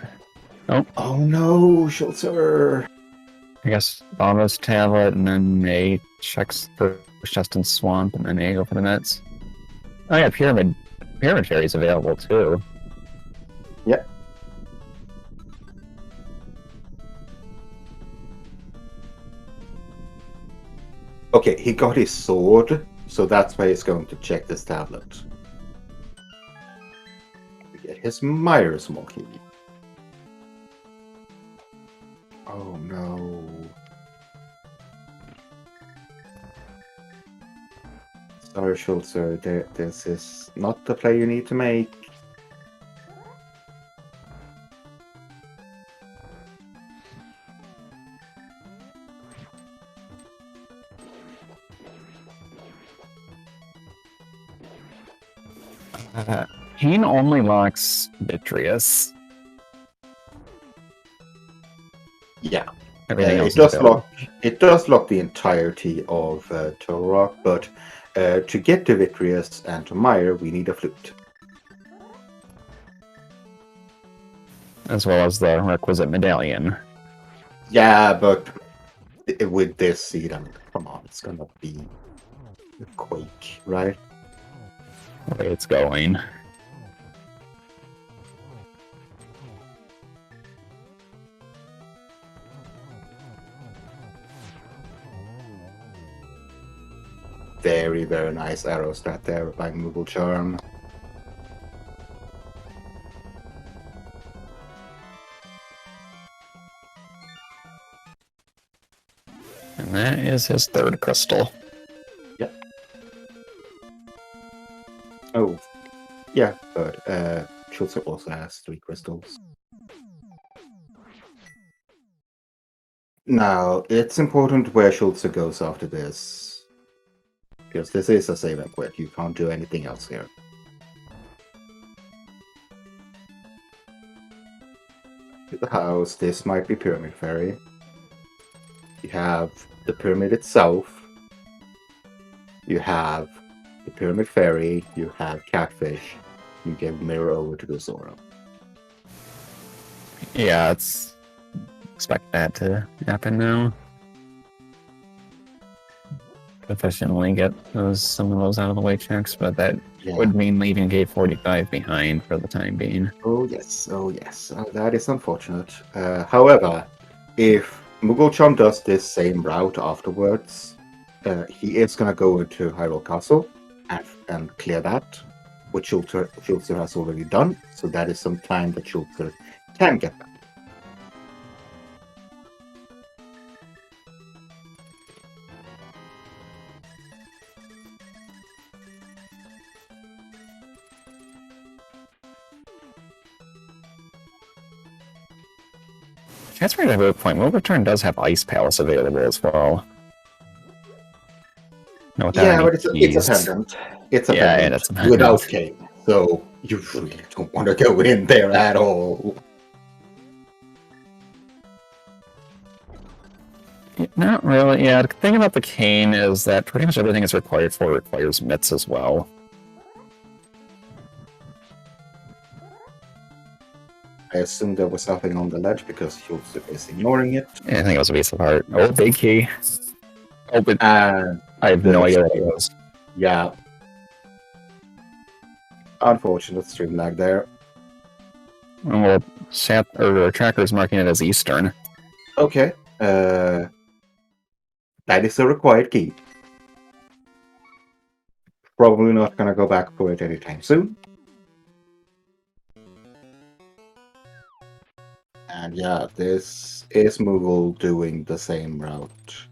Oh no, Schulzer! I guess Bono's tablet, and then A checks for chest and Swamp, and then A go for the nets. Oh yeah, Pyramid Fairy is available too. Yep. Okay, he got his sword, so that's why he's going to check this tablet. To get his Myers small key. Oh no. Sorry, Schulzer, this is not the play you need to make. Kane only locks Vitreous. Yeah. Everything else it does is available. lock the entirety of Torok, but to get to Vitreous and to Meyer, we need a flute. As well as the requisite medallion. Yeah, but with this seed, I mean, come on, it's gonna be a quake, right? The way it's going. Very, very nice arrow strat there by mooglecharm. And that is his third crystal. Yep. Oh, yeah, but Schulzer also has 3 crystals. Now, it's important where Schulzer goes after this. Because this is a save and quit. You can't do anything else here. To the house, this might be Pyramid Fairy. You have the pyramid itself. You have the Pyramid Fairy. You have Catfish. You give Mirror over to the Zora. Yeah, expect that to happen now. Efficiently get some of those out of the way checks, but that would mean leaving gate 45 behind for the time being. Oh yes, oh yes. That is unfortunate. However, if mooglecharm does this same route afterwards, he is going to go into Hyrule Castle and clear that, which Schulzer has already done. So that is some time that Schulzer can get back. That's right, at a good point. Return does have Ice Palace available as well. No, without Yeah, any but it's a keys. pendant. It's a Yeah, pendant and it's a pendant. without Kane. So you really don't want to go in there at all. Not really. Yeah, the thing about the cane is that pretty much everything it's required for requires mitts as well. I assume there was nothing on the ledge because Schulzer is ignoring it. Yeah, I think it was a piece of art. Oh, big key. Oh, but And I have no idea what it was. yeah. Unfortunate stream lag there. Well, tracker's marking it as Eastern. Okay. That is a required key. Probably not gonna go back for it anytime soon. And yeah, this is Moogle doing the same route.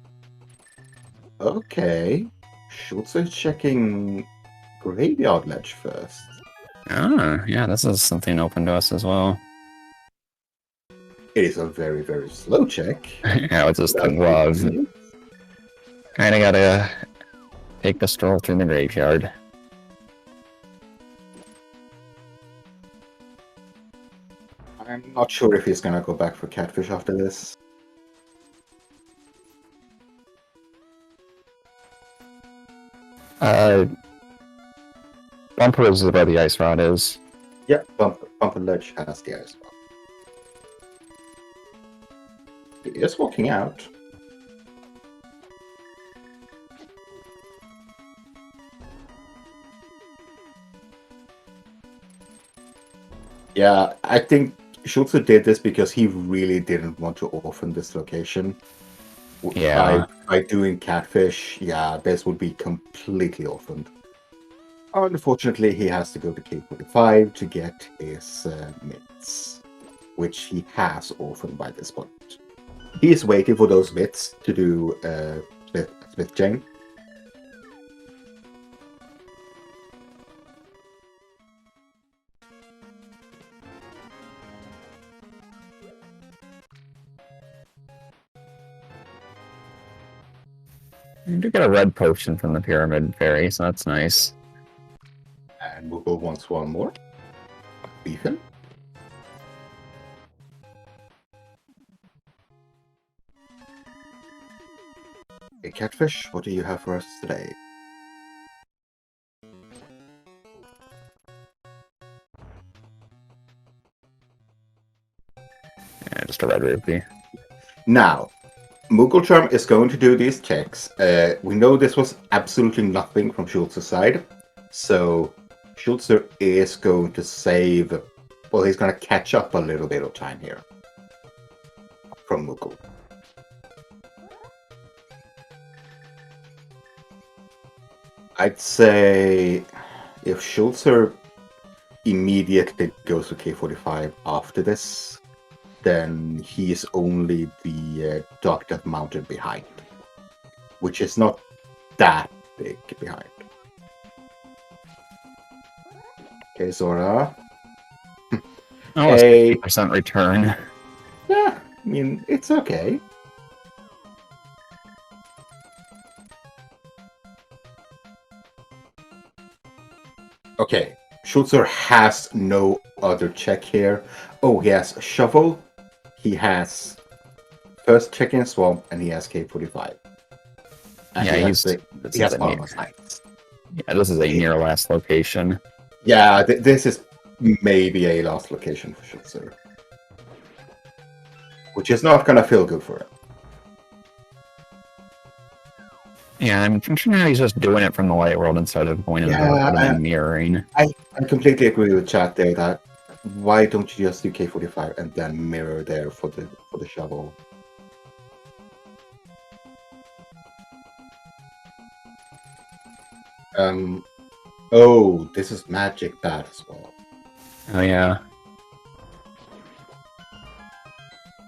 Okay. Schulzer checking Graveyard Ledge first. Ah, yeah, this is something open to us as well. It is a very, very slow check. Yeah, it's just the glove. Kinda gotta take the stroll through the graveyard. I'm not sure if he's gonna go back for Catfish after this. Bumper is where the ice rod is. Yeah, Bumper Ledge has the ice rod. He is walking out. Yeah, I think Schulzer did this because he really didn't want to orphan this location. Yeah. By doing catfish, yeah, this would be completely orphaned. Unfortunately, he has to go to K45 to get his mitts, which he has orphaned by this point. He is waiting for those mitts to do Smith chain. You do get a red potion from the Pyramid Fairy, so that's nice. And Moogle wants one more. Beef him. Hey, Catfish, what do you have for us today? Yeah, just a red rupee. Now, mooglecharm is going to do these checks. We know this was absolutely nothing from Schulzer's side, so Schulzer is going to save. Well, he's going to catch up a little bit of time here from Moogle. I'd say if Schulzer immediately goes to K45 after this, then he is only the Dark Death Mountain behind, which is not that big behind. Okay, Zora. Oh, a 50% return. Yeah, I mean, it's okay. Okay, Schulzer has no other check here. Oh, he has a shovel. He has first check in swamp, and he has K45. And Yeah, he has Almost near. Nights. Yeah, this is a near last location. Yeah, this is maybe a last location for Schulzer, which is not gonna feel good for him. Yeah, I'm sure now he's just doing it from the light world instead of going in the dark world and then mirroring. I completely agree with chat there that why don't you just do K45 and then mirror there for the shovel? Oh, this is magic bad as well. Oh yeah.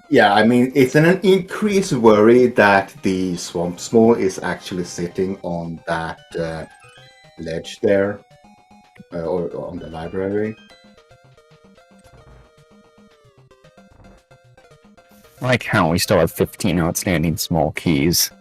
Yeah, I mean, it's an increased worry that the Swamp Small is actually sitting on that ledge there, or on the library. Like how we still have 15 outstanding small keys.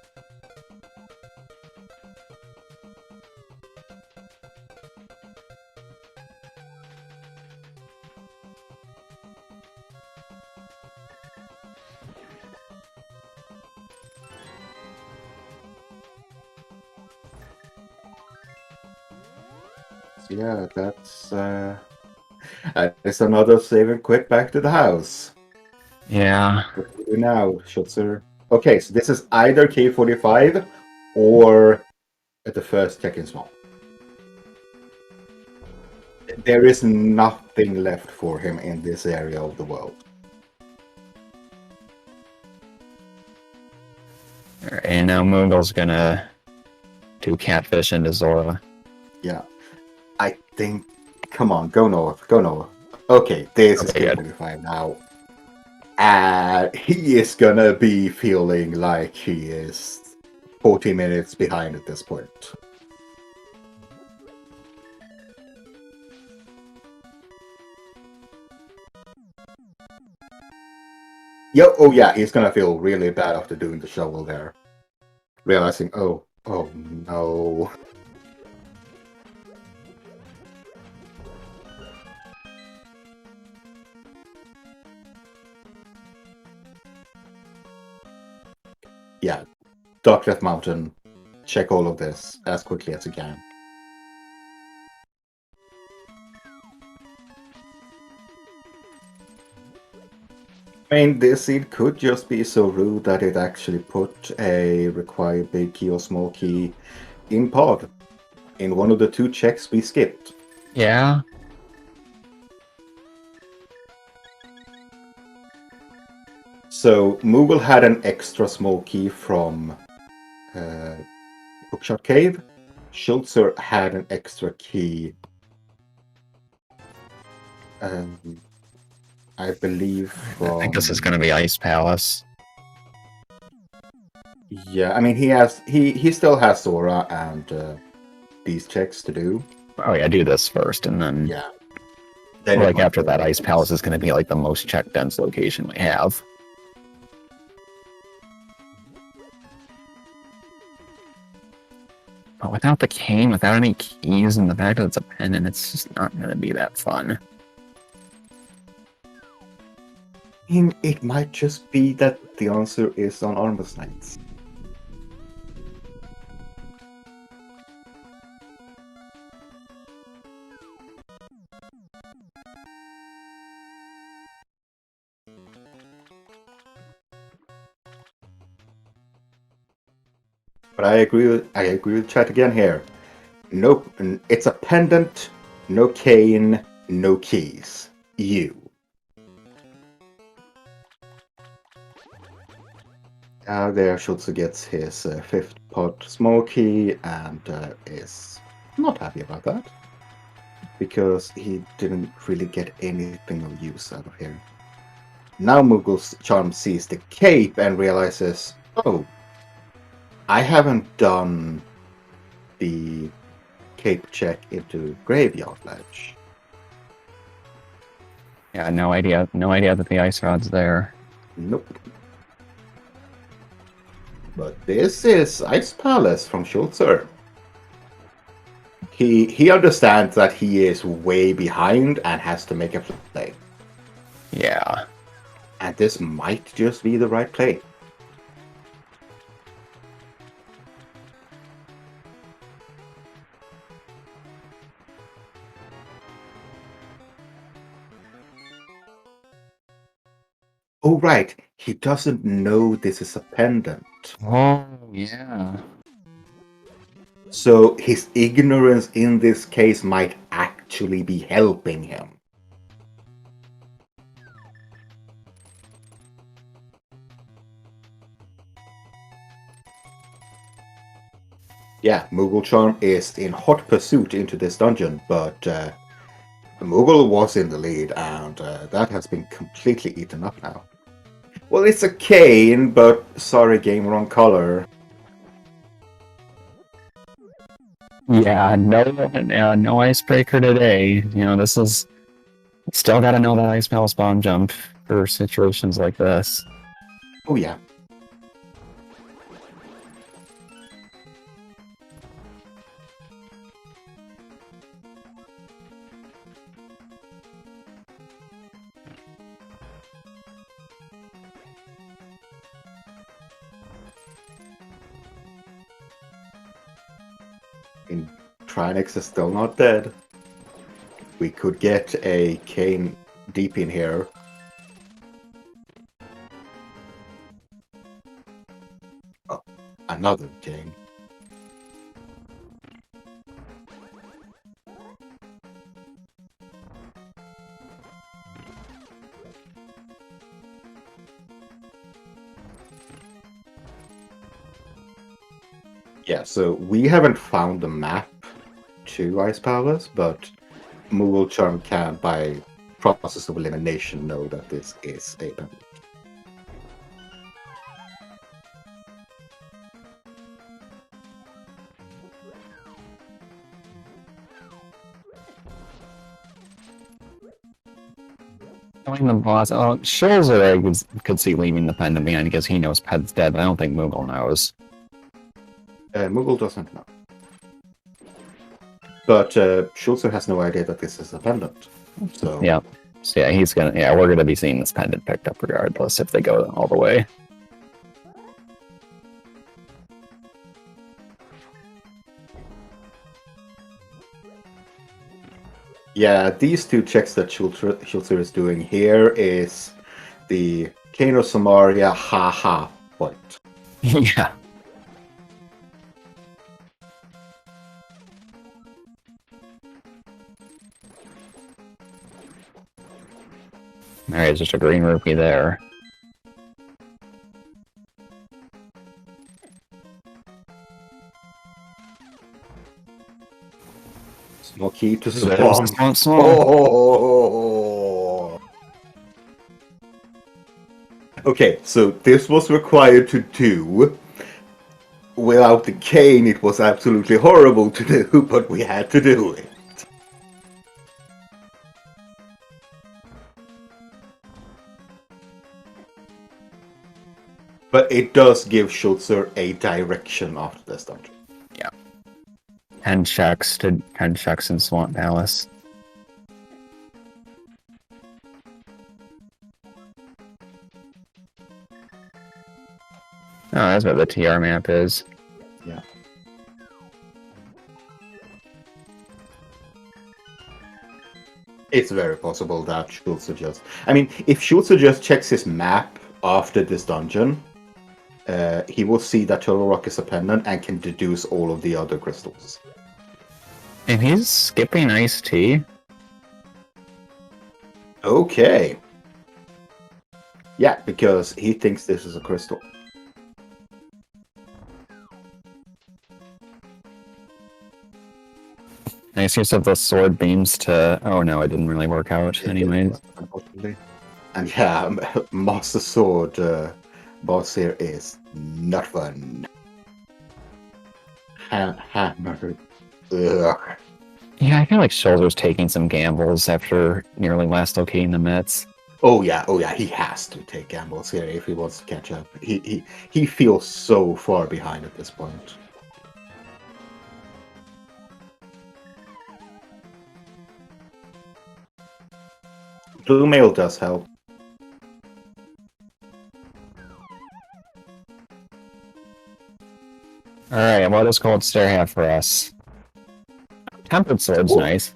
Yeah, that's another save and quit back to the house. Yeah. What do we do now, Schutzer? Okay, so this is either K45 or at the first check-in swamp. There is nothing left for him in this area of the world. And now Moogle's gonna do catfish into Zora. Yeah. I think... Come on, go north, go north. Okay, this is K45 now. And he is gonna be feeling like he is 40 minutes behind at this point. Oh yeah, he's gonna feel really bad after doing the shovel there. Realizing, oh no. Yeah, Dark Death Mountain, check all of this as quickly as you can. I mean, this seed could just be so rude that it actually put a required big key or small key in pod, in one of the two checks we skipped. Yeah. So Moogle had an extra small key from Bookshot Cave. Schulzer had an extra key. I believe from. I think this is going to be Ice Palace. Yeah, I mean he still has Sora and these checks to do. Oh yeah, do this first, and then Yeah. Then like after that, Ice Palace is going to be like the most check dense location we have. But without the cane, without any keys, and the fact that it's a pendant, it's just not going to be that fun. It might just be that the answer is on Armor's Knights. But I agree with chat again here. Nope, it's a pendant, no cane, no keys. You. There Schulzer gets his fifth pod small key and is not happy about that. Because he didn't really get anything of use out of here. Now mooglecharm sees the cape and realizes, oh, I haven't done the cape check into Graveyard Ledge. Yeah, no idea that the ice rod's there. Nope. But this is Ice Palace from Schulzer. He understands that he is way behind and has to make a play. Yeah. And this might just be the right play. Oh, right. He doesn't know this is a pendant. Oh, yeah. So his ignorance in this case might actually be helping him. Yeah, mooglecharm is in hot pursuit into this dungeon, but Moogle was in the lead, and that has been completely eaten up now. Well, it's a cane, but sorry, game, wrong color. Yeah, no icebreaker today. You know, this is still got to know that Ice Palace bomb jump for situations like this. Oh yeah. And Trinix is still not dead. We could get a cane deep in here. Oh, another cane. Yeah, so we haven't found the map to Ice Palace, but mooglecharm can, by process of elimination, know that this is a pendant. Knowing the boss, Schulzer could see leaving the pendant behind because he knows Ped's dead, but I don't think Moogle knows. Moogle doesn't know. But Schulzer has no idea that this is a pendant. So Yeah. So yeah, we're gonna be seeing this pendant picked up regardless if they go all the way. yeah, these two checks that Schulzer is doing here is the Kano Samaria haha point. Yeah. Alright, just a green rupee there. No key to There's swamp. the swamp. Oh. Okay, so this was required to do. Without the cane, it was absolutely horrible to do, but we had to do it. But it does give Schulzer a direction after this dungeon. Yeah. 10 checks in Swamp Palace. Oh, that's what the TR map is. Yeah. It's very possible that Schulzer just... I mean, if Schulzer just checks his map after this dungeon, he will see that Turtle Rock is a pendant and can deduce all of the other crystals. And he's skipping iced tea. Okay. Yeah, because he thinks this is a crystal. Nice use of those sword beams to... Oh no, it didn't really work out anyways. Unfortunately. And yeah, Master Sword boss here is not fun. Hammer. Ugh. Yeah, I feel like Schulzer's taking some gambles after nearly last locating the Mets. Oh yeah, he has to take gambles here if he wants to catch up. He feels so far behind at this point. Blue mail does help. Alright, what does Cold Stare have for us? Tempered Sword's Ooh. nice.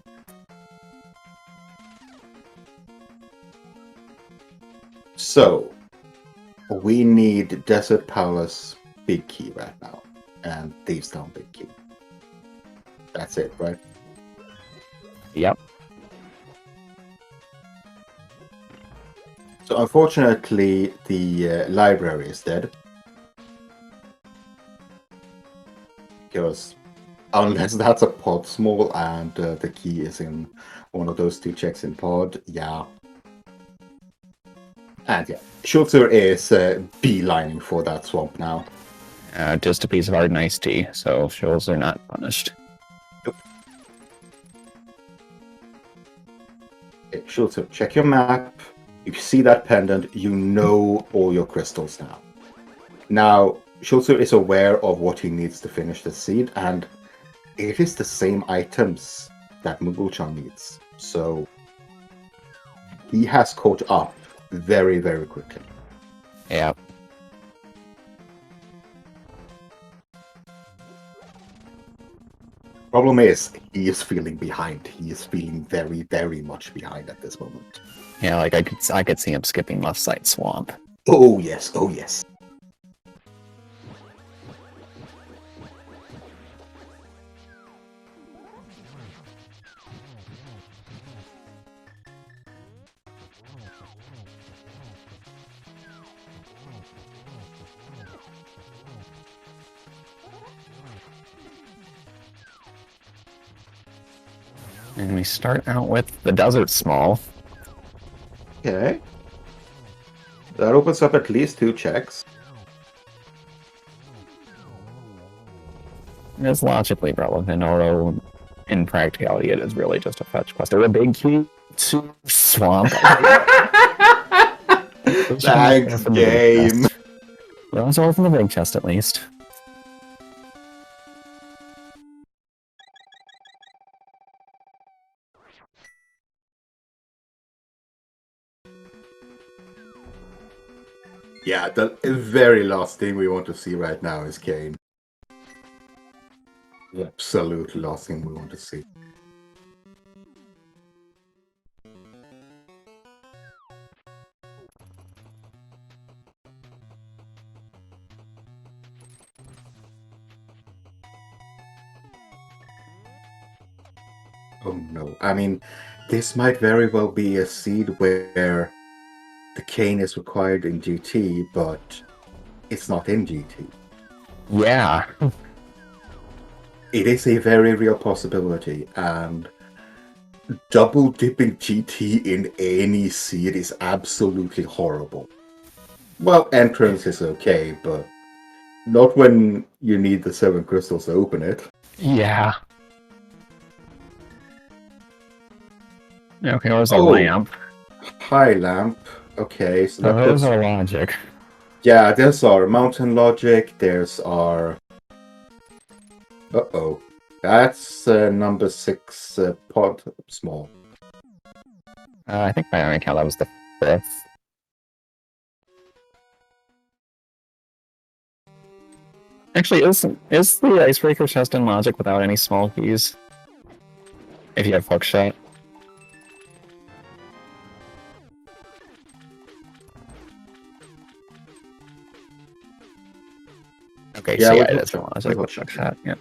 So, we need Desert Palace Big Key right now, and Thieves Town Big Key. That's it, right? Yep. So unfortunately, the library is dead. Because unless that's a pod small and the key is in one of those two checks in pod, yeah. And yeah, Schulzer is beelining for that swamp now. Just a piece of hard and iced tea, so Schulzer not punished. Nope. Okay, Schulzer, check your map. If you see that pendant, you know all your crystals now. Now, Schulzer is aware of what he needs to finish the seed, and it is the same items that mooglecharm needs. So he has caught up very, very quickly. Yeah. Problem is, he is feeling behind. He is feeling very, very much behind at this moment. Yeah, like I could see him skipping left side swamp. Oh yes, oh yes. And we start out with the Desert Small. Okay. That opens up at least 2 checks. It's logically relevant, although in practicality it is really just a fetch quest. Or a big key to swamp. Thanks, game. Those are from the big chest at least. Yeah, the very last thing we want to see right now is Kane. The absolute last thing we want to see. Oh no. I mean, this might very well be a seed where the cane is required in GT, but it's not in GT. Yeah. It is a very real possibility, and double dipping GT in any seed is absolutely horrible. Well, entrance is okay, but not when you need the 7 crystals to open it. Yeah. Okay, where's the Oh. lamp? High lamp. Okay, so that Those puts... are logic. Yeah, there's our mountain logic. There's our... Uh-oh. That's number 6 pod small. I think by my count that was the 5th. Actually, is the icebreaker chest in logic without any small keys? If you have hook shot. Okay, Yeah, so yeah, with it hook is in shot. logic With with hook hook shot. shot. Yeah.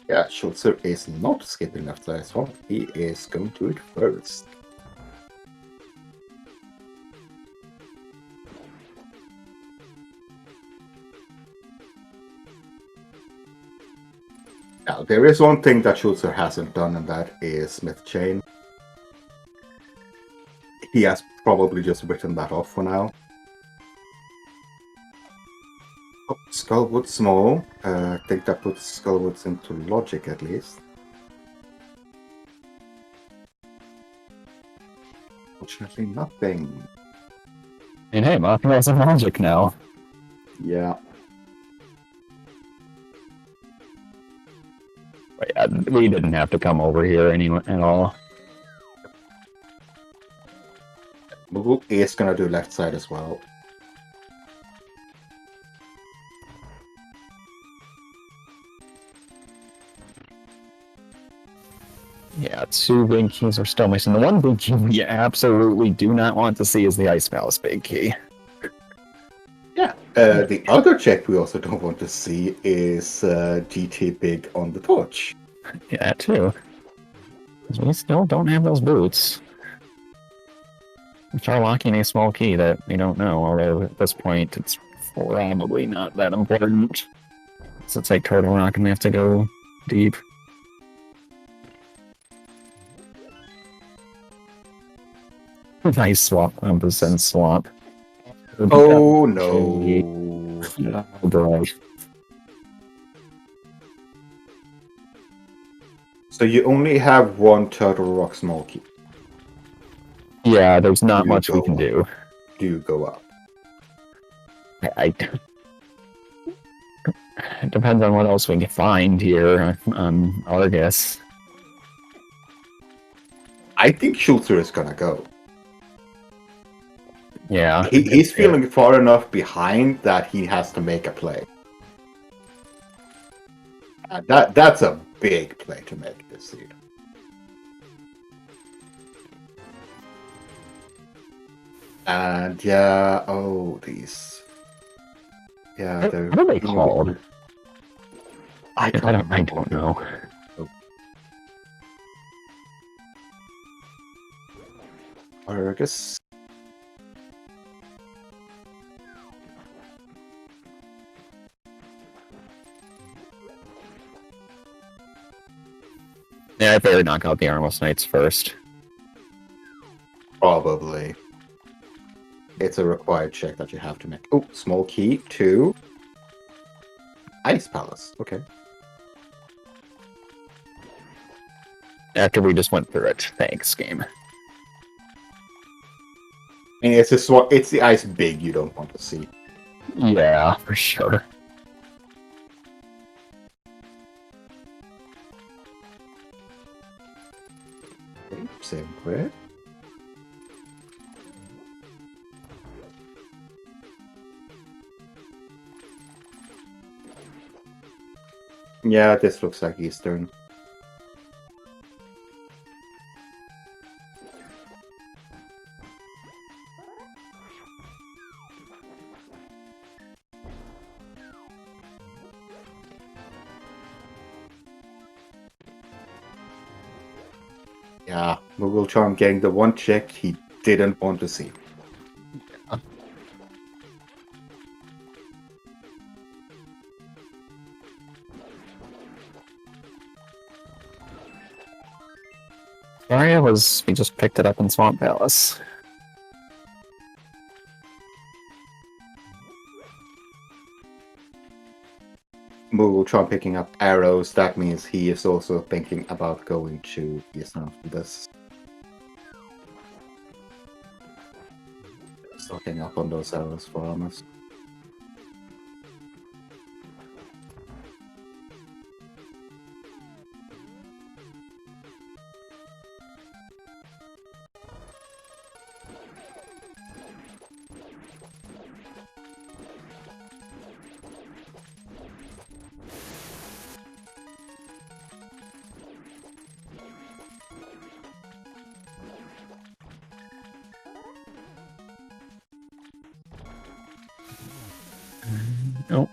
Yeah, Schulzer is not skipping after this one. He is going to it first. Now, there is one thing that Schulzer hasn't done, and that is Smith Chain. He has probably just written that off for now. Oh, Skullwood small. I think that puts Skullwoods into logic at least. Fortunately, nothing. And hey, Mothra's in logic now. Yeah. But yeah, we didn't have to come over here at all. Moogle is gonna do left side as well. Yeah, 2 big keys are still missing. The one big key we absolutely do not want to see is the Ice Palace big key. Yeah. The other check we also don't want to see is GT big on the torch. Yeah, that too. Because we still don't have those boots. Which are locking a small key that we don't know, although at this point it's probably not that important. So it's like Turtle Rock and we have to go deep. Nice swap, percent swap. Oh no. Oh boy. So you only have one Turtle Rock small key. Yeah, there's not You much we go can up. do. Do you go up? It depends on what else we can find here on Argus. I think Schulzer is gonna go. Yeah. He's feeling far enough behind that he has to make a play. That's a big play to make this seed. And yeah, oh, these. Yeah, they're. What are they called? I don't know. Oh. Argus. Yeah, I better knock out the Armless Knights first. Probably. It's a required check that you have to make. Oh, small key, 2. Ice Palace, okay. After we just went through it. Thanks, game. I mean, it's the ice big you don't want to see. Yeah, for sure. Same way. Yeah, this looks like Eastern. Yeah, Moogle Charm getting the one check he didn't want to see. We just picked it up in Swamp Palace. Moogle Charm picking up arrows, that means he is also thinking about going to this. Stocking up on those arrows for almost. Nope.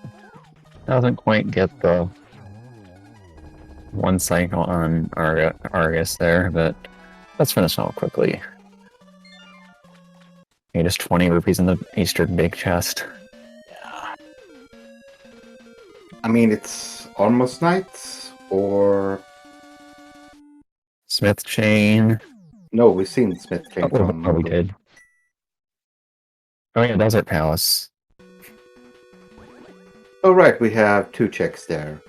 Doesn't quite get the one cycle on Argus there, but let's finish off quickly. Okay, just 20 rupees in the Eastern big chest. I mean, it's almost night, or... Smith chain. No, we've seen Smith chain from... Oh, we did. Oh yeah, Desert Palace. Oh right, we have 2 checks there.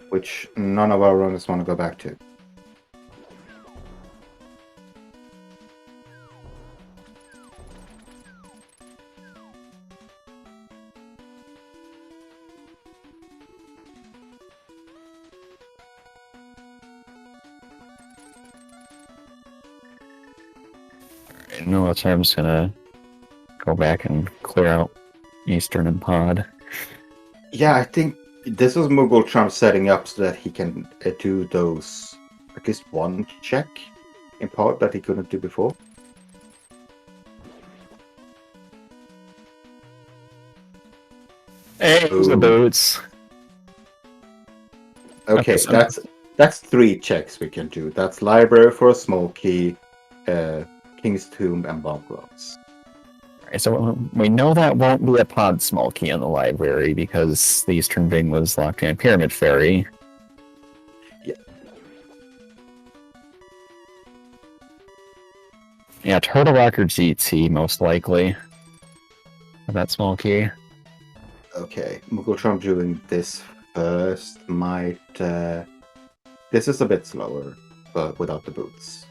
Which none of our runners want to go back to. No, that's why I'm just gonna go back and clear out Eastern and Pod. Yeah, I think this is Moogle Charm setting up so that he can do those, at least one check in Pod that he couldn't do before. Hey, there's the boots. Okay, so that's 3 checks we can do. That's Library for a small key, King's Tomb, and Bomb Rocks. Alright, so we know that won't be a Pod small key in the library because the Eastern Ring was locked in Pyramid Fairy. Yeah. Yeah, Turtle Rock or GT, most likely. That small key. Okay, Moogle Charm doing this first might... this is a bit slower, but without the boots.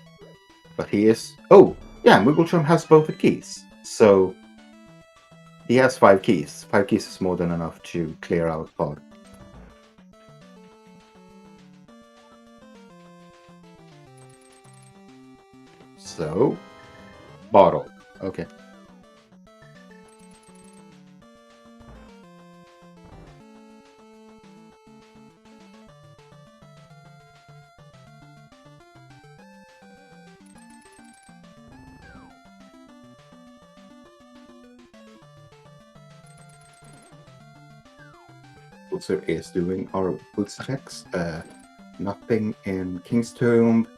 But he is... Oh! Yeah, Moogle Charm has both the keys. So... he has 5 keys. 5 keys is more than enough to clear out Pod. So... bottle. Okay. Schulzer is doing our boots checks. Nothing in King's Tomb,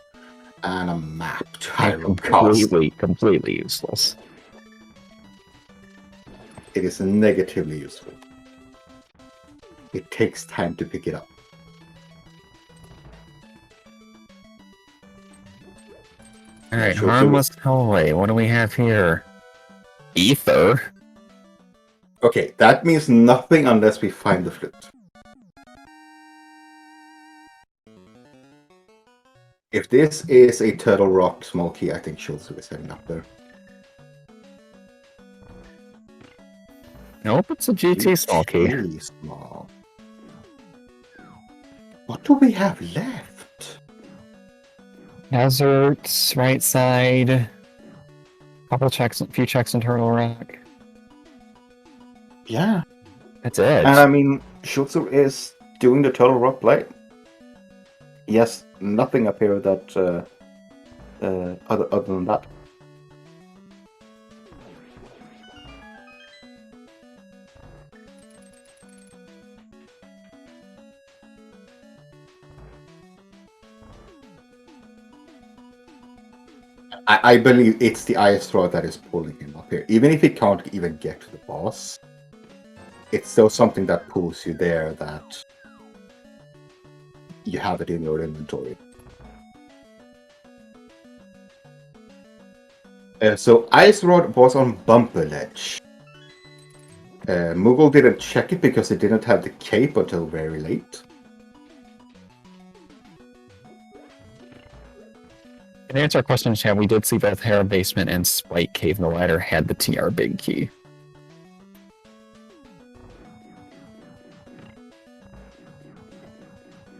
and a map to Hyrule Castle. Completely useless. It is negatively useful. It takes time to pick it up. Alright, harmless hallway. What do we have here? Ether? Okay, that means nothing unless we find the flute. If this is a Turtle Rock small key, I think Schulzer is heading up there. Nope, it's a GT small key. Really small. What do we have left? Deserts, right side. Few checks in Turtle Rock. Yeah. That's it. And I mean, Schulzer is doing the Turtle Rock play. Yes, nothing up here that other than that. I believe it's the ice rod that is pulling him up here. Even if he can't even get to the boss, it's still something that pulls you there that you have it in your inventory. So ice rod was on bumper ledge. Moogle didn't check it because it didn't have the cape until very late. To answer our question, Chad, we did see both Hera Basement and Spike Cave the Ladder had the TR big key.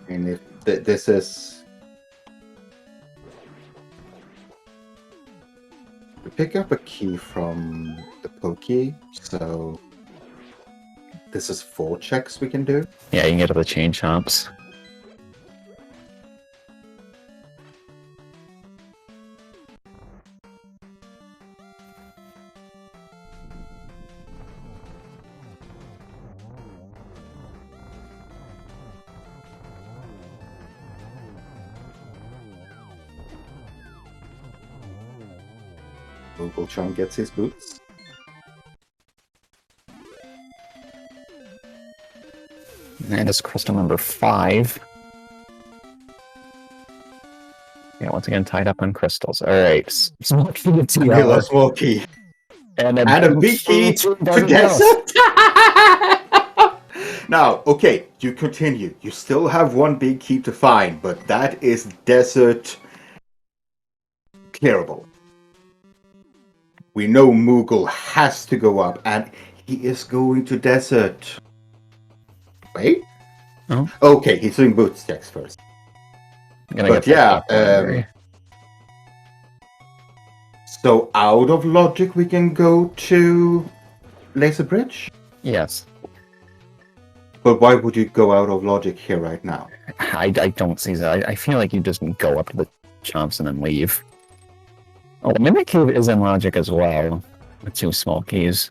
And if this is... We pick up a key from the Pokey, so... This is 4 checks we can do. Yeah, you can get to the chain shops. Mooglecharm gets his boots. And it's crystal number 5. Yeah, once again, tied up on crystals. Alright, small key to TR. Vanilla small key. And a big key to desert! Now, okay, you continue. You still have 1 big key to find, but that is desert clearable. We know Moogle has to go up, and he is going to desert. Wait? Oh. Okay, he's doing boots checks first. But yeah, so out of logic we can go to Laser Bridge? Yes. But why would you go out of logic here right now? I don't see that. I feel like you just go up to the chomps and then leave. Oh, the Mimic Cave is in logic as well, with 2 small keys.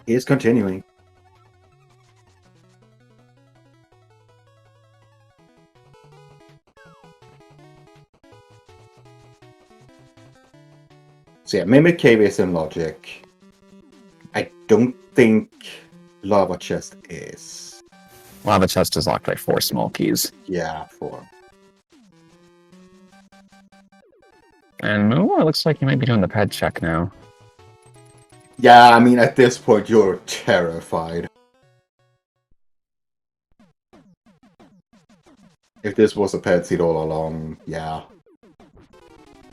He is continuing. So yeah, Mimic Cave is in logic. I don't think Lava Chest is. Lava Chest is locked by 4 small keys. Yeah, 4. And it looks like you might be doing the ped check now. Yeah, I mean, at this point, you're terrified. If this was a ped seed all along, yeah.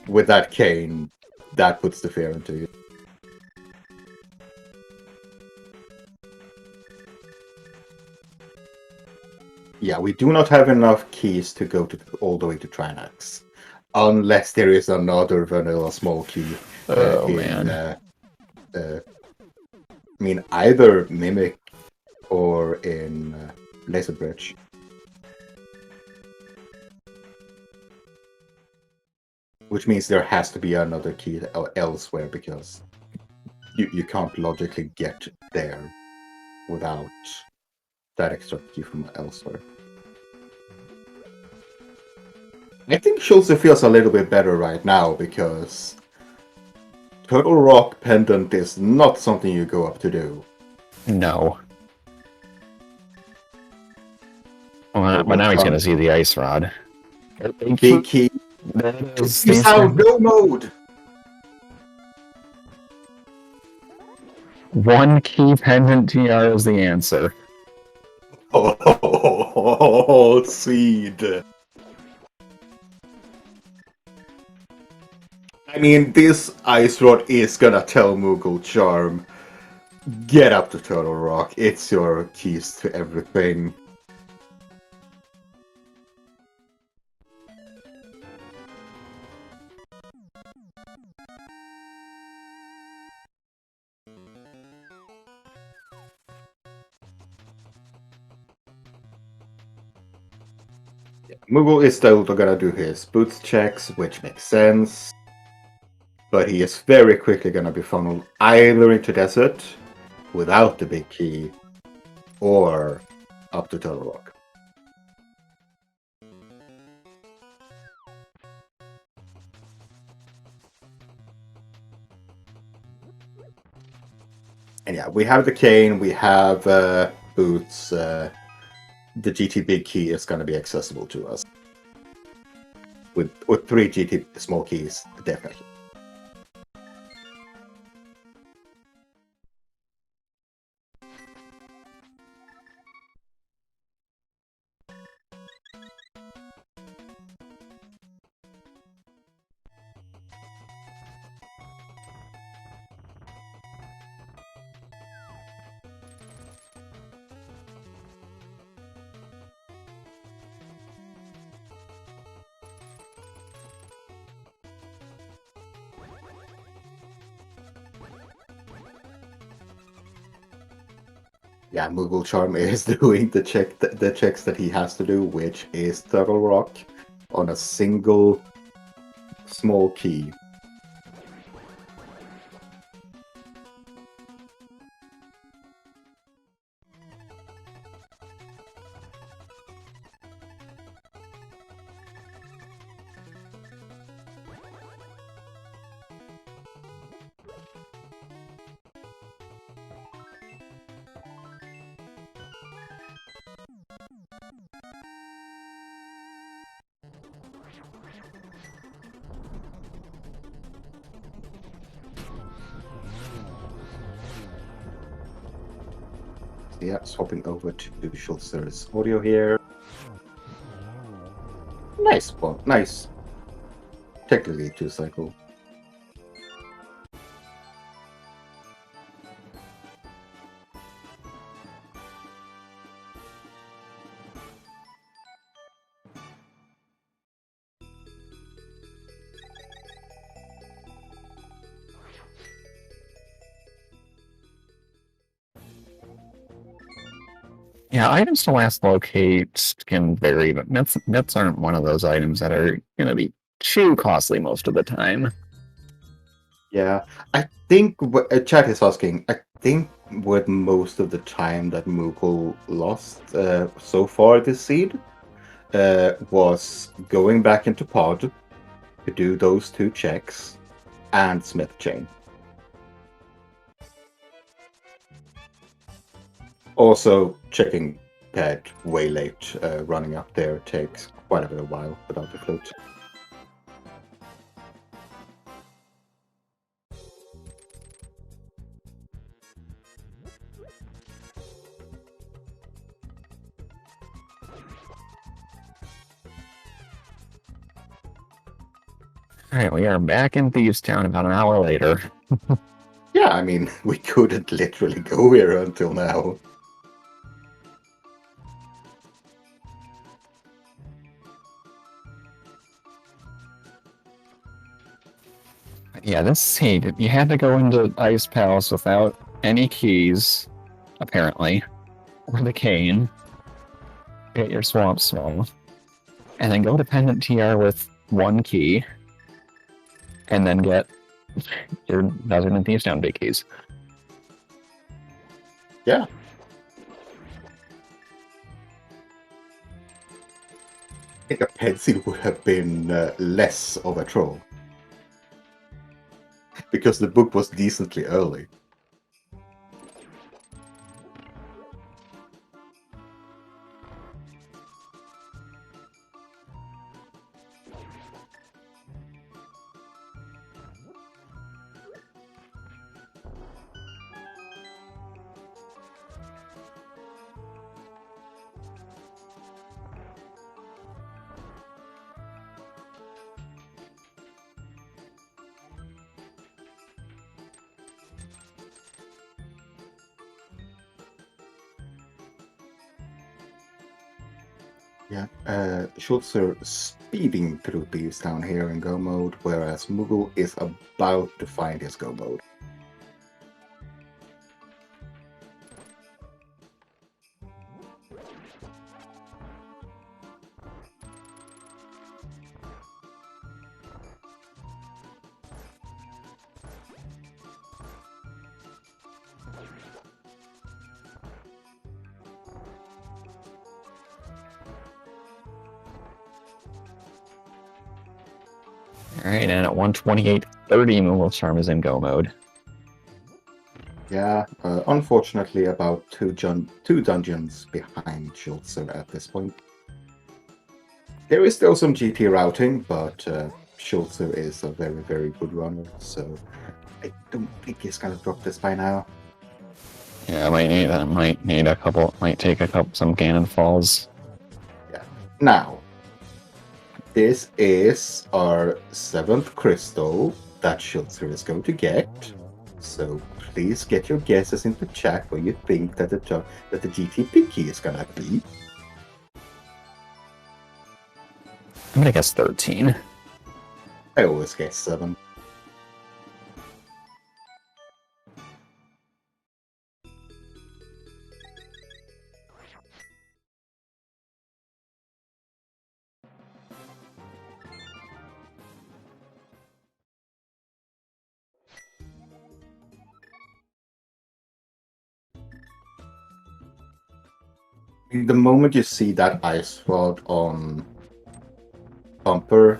With that cane, that puts the fear into you. Yeah, we do not have enough keys to go all the way to Trinax. Unless there is another vanilla small key. Man. I mean, either Mimic or in Laser Bridge. Which means there has to be another key elsewhere, because you can't logically get there without that extra key from elsewhere. I think Schulzer feels a little bit better right now, because Turtle Rock Pendant is not something you go up to do. No. Well, but now he's going to see the ice rod. Big key. He's out no mode! 1 key pendant TR is the answer. Oh, seed. I mean, this ice rod is gonna tell mooglecharm, get up to Turtle Rock, it's your keys to everything. Moogle is still gonna do his boots checks, which makes sense. But he is very quickly gonna be funneled either into desert without the big key, or up to Turtle Rock. And yeah, we have the cane, we have boots. The GT big key is going to be accessible to us. With 3 GT small keys, definitely. Yeah, mooglecharm is doing the checks that he has to do, which is Turtle Rock on a single small key. Yeah, swapping over to Schulzer's audio here. Nice one, nice. Technically 2-cycle. Yeah, items to last locate can vary, but mets aren't one of those items that are going to be too costly most of the time. Yeah, I think chat is asking. I think what most of the time that Moogle lost so far this seed was going back into pod to do those 2 checks and Smith chain. Also, checking pad way late, running up there takes quite a bit of while without the float. All right, we are back in Thieves Town about an hour later. Yeah, I mean, we couldn't literally go here until now. Yeah, this seed, you had to go into Ice Palace without any keys, apparently, or the cane, get your Swamp Swell, and then go to Pendant TR with 1 key, and then get your Desert and Thieves Town big keys. Yeah. I think a pencil would have been less of a troll. Because the book was decently early. Yeah, Schulzer speeding through thieves down here in go mode, whereas Moogle is about to find his go mode. Alright, and at 128.30, mooglecharm is in go mode. Yeah, unfortunately, about two dungeons behind Schulzer at this point. There is still some GT routing, but Schulzer is a very, very good runner, so I don't think he's gonna drop this by now. Yeah, might take some Ganon falls. Yeah. Now, this is our 7th crystal that Schulzer is going to get. So please get your guesses into chat where you think that the GT Picky is gonna be. I'm gonna guess 13. I always guess 7. The moment you see that ice rod on Bumper,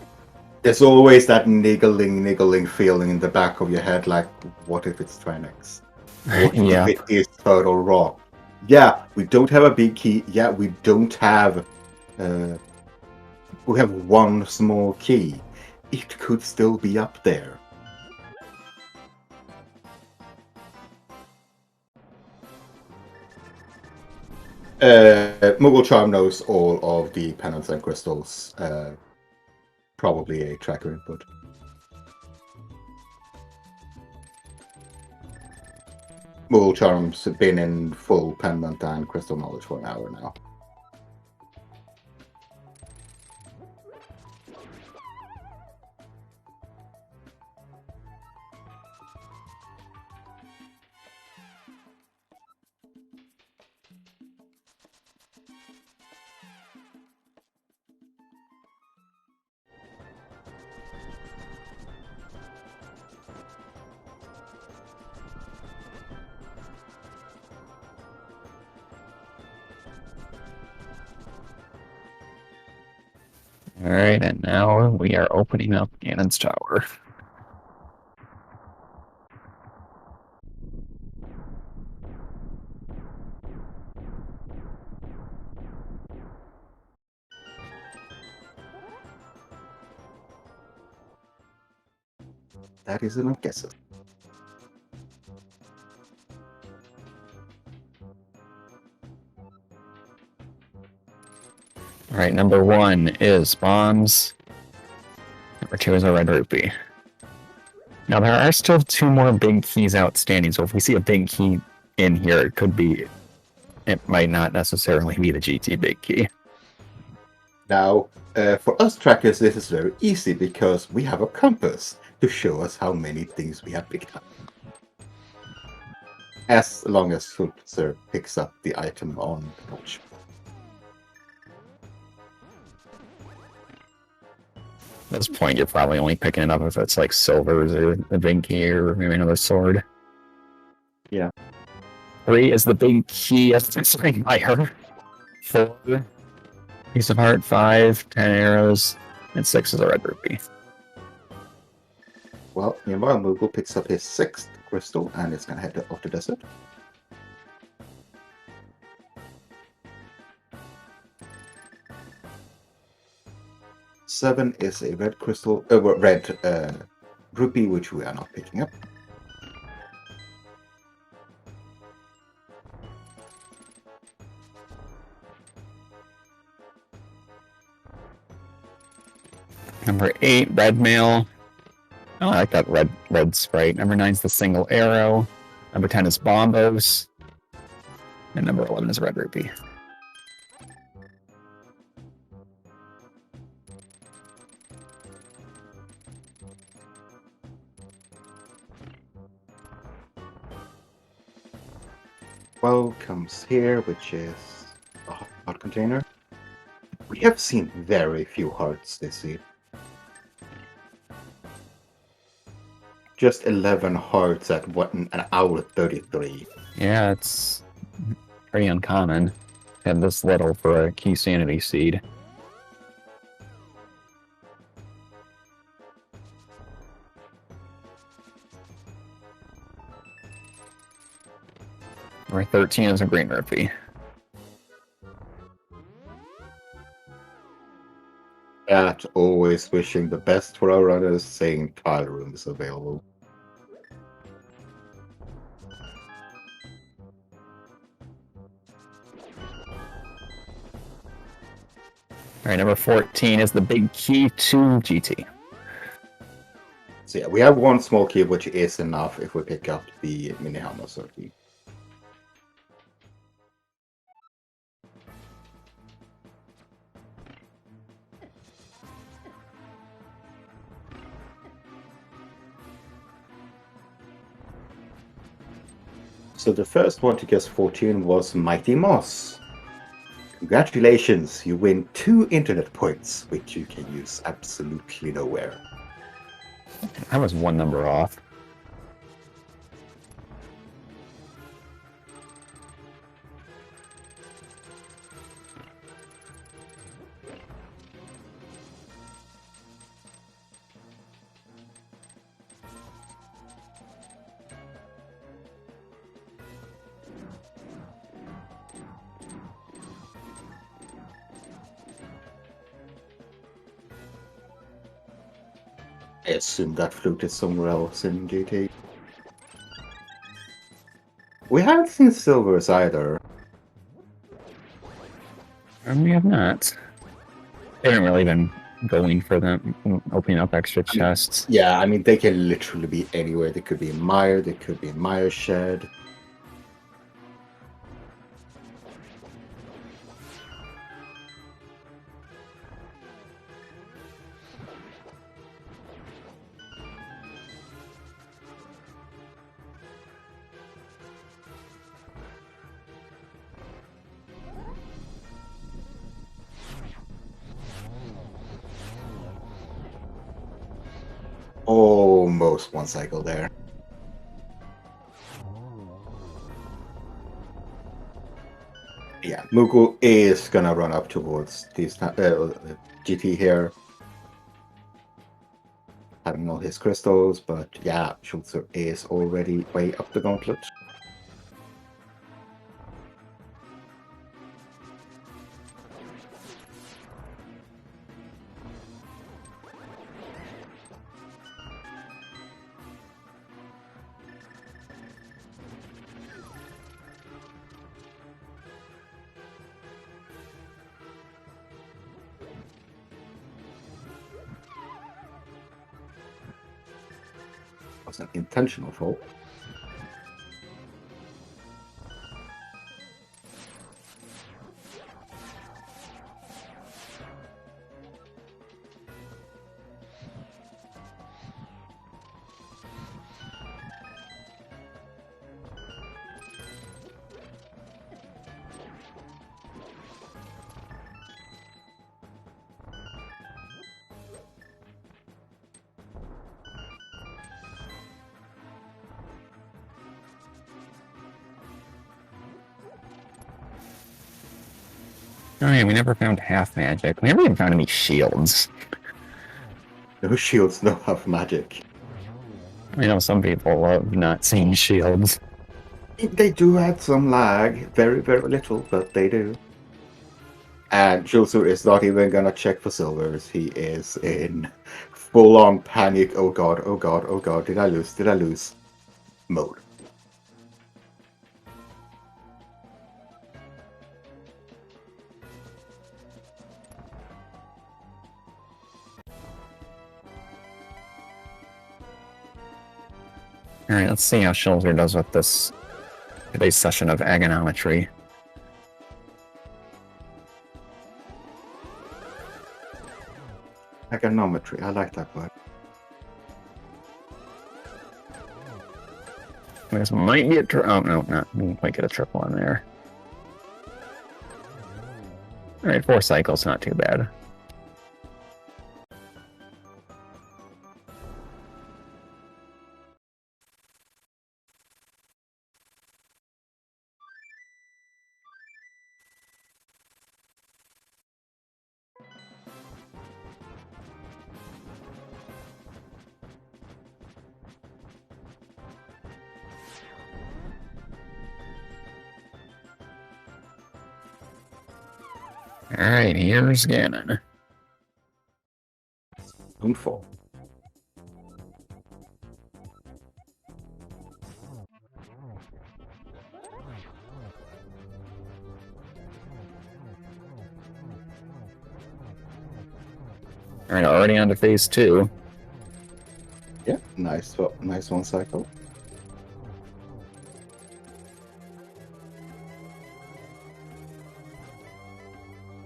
there's always that niggling feeling in the back of your head, like, what if it's Trinex? What if Yeah. it is Turtle Rock? Yeah, we don't have a big key. Yeah, we don't have... we have one small key. It could still be up there. mooglecharm knows all of the penance and crystals. Probably a tracker input. mooglecharm's been in full pendant and crystal knowledge for an hour now. Alright, and now we are opening up Ganon's Tower. That is enough guesses. Alright, number 1 is bombs. Number 2 is a red rupee. Now there are still 2 more big keys outstanding, so if we see a big key in here, it might not necessarily be the GT big key. Now, for us trackers, this is very easy because we have a compass to show us how many things we have picked up. As long as Schulzer picks up the item on the watch. At this point, you're probably only picking it up if it's like silvers or a big key or maybe another sword. Yeah. 3 is the big key as the fire. 4, piece of heart. 5, 10 arrows. And 6 is a red rupee. Well, meanwhile, Moogle picks up his 6th crystal and is going to head off the desert. Seven is a red crystal, red rupee, which we are not picking up. Number 8, red mail. Oh, I like that red sprite. Number 9 is the single arrow. Number 10 is bombos. And number 11 is red rupee. Comes here, which is a heart container. We have seen very few hearts this year. Just 11 hearts at an hour 33. Yeah, it's pretty uncommon. And this little for a key sanity seed. Number 13 is a green rupee. At always wishing the best for our runners, saying trial room is available. All right, number 14 is the big key to GT. So yeah, we have one small key, which is enough if we pick up the mini hammer circuit. So the first one to guess 14 was Mighty Moss. Congratulations, you win 2 internet points, which you can use absolutely nowhere. I was one number off. I assume that flute is somewhere else in GT. We haven't seen silvers either. And we have not. They haven't really been going for them, opening up extra chests. Yeah, I mean, they can literally be anywhere. They could be in Mire, they could be in Mire Shed. Almost one cycle there. Yeah, Moogle is gonna run up towards these GT here. Having all his crystals, but yeah, Schulzer is already way up the gauntlet. Was an intentional fault. Oh yeah, we never found half magic. We never even found any shields. No shields, no half magic. I know some people love not seeing shields. They do add some lag, very, very little, but they do. And Schulzer is not even gonna check for silvers. He is in full-on panic. Oh god, oh god, oh god, did I lose mode. Alright, let's see how Schulzer does with this today's session of agonometry. Agonometry, I like that word. This might be a oh no, not didn't quite get a triple in there. Alright, 4 cycles, not too bad. Alright, here's Ganon. Spoonful. Alright, already on to phase 2. Yeah, nice one cycle.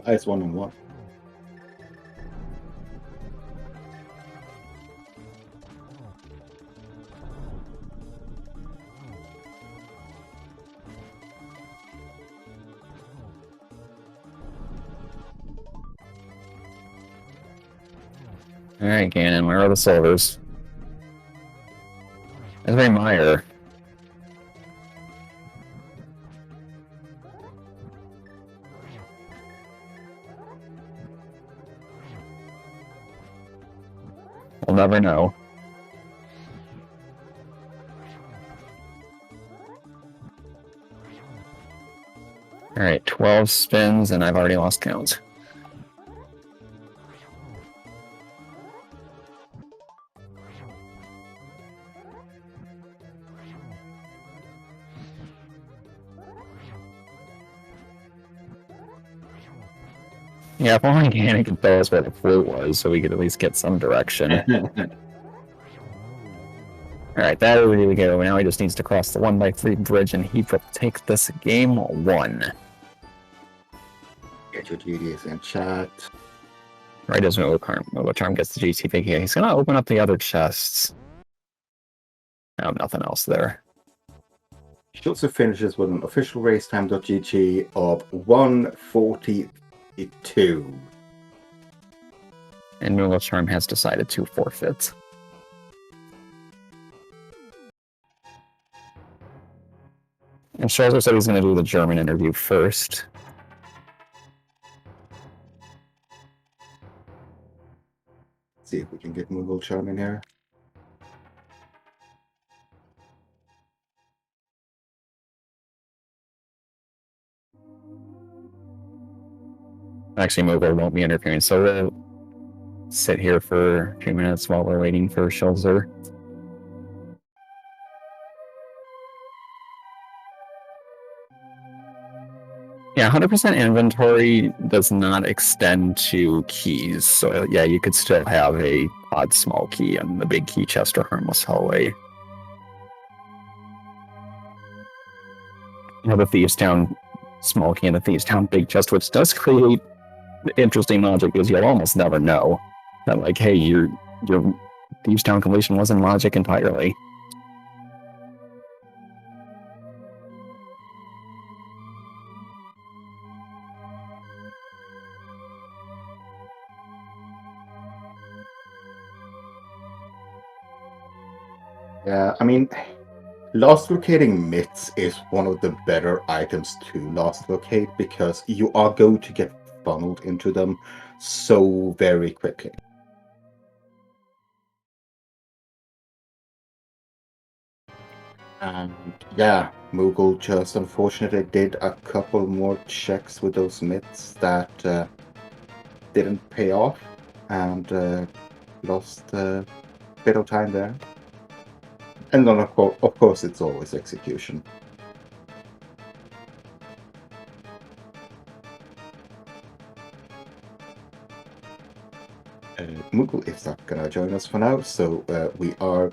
Nice 1-on-1. Alright, Ganon, where are the silvers? That's my Meyer. We'll never know. Alright, 12 spins, and I've already lost count. Yeah, if only Ganon could tell us where the flute was, so we could at least get some direction. Alright, there we go. Now he just needs to cross the 1x3 bridge, and he will take this game 1. Get your GDs in chat. Right as mooglecharm gets the GTP, he's gonna open up the other chests. No, nothing else there. Schulzer finishes with an official racetime.gg of 1:42. And mooglecharm has decided to forfeit. And Schulzer said he's going to do the German interview first. See if we can get mooglecharm in here. Actually, Moogle won't be interfering, so we'll sit here for a few minutes while we're waiting for Schulzer. Yeah, 100% inventory does not extend to keys, so yeah, you could still have a odd small key on the big key chest or harmless hallway. You have a Thieves Town small key and a Thieves Town big chest, which does create interesting logic, because you'll almost never know that, like, hey, your Thieves Town completion wasn't logic entirely. Yeah, I mean, lost locating myths is one of the better items to lost locate, because you are going to get funneled into them so very quickly. And yeah, Moogle just unfortunately did a couple more checks with those myths that didn't pay off, and lost a bit of time there. And then of course it's always execution. Moogle is not gonna join us for now, so we are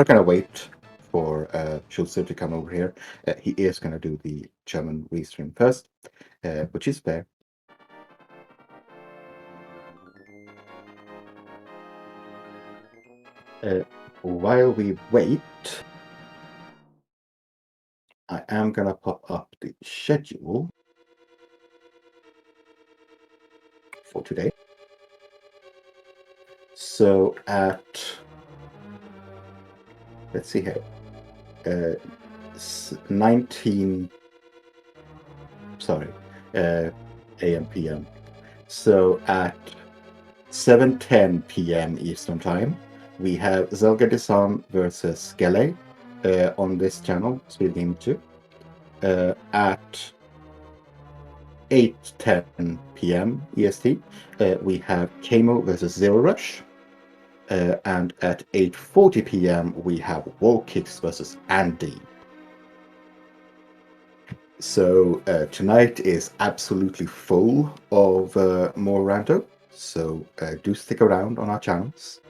gonna wait for Schulzer to come over here. He is gonna do the German restream first, which is fair. While we wait, I am gonna pop up the schedule for today. So let's see here, AM PM. So at 7:10 p.m. Eastern Time, we have Zelga Desan versus Skele on this channel, SpeedGaming 2. At 8:10 p.m. EST, we have Kamo versus Zero Rush. And at 8:40 p.m. we have Wall Kicks versus Andy. So tonight is absolutely full of more rando. So do stick around on our channels.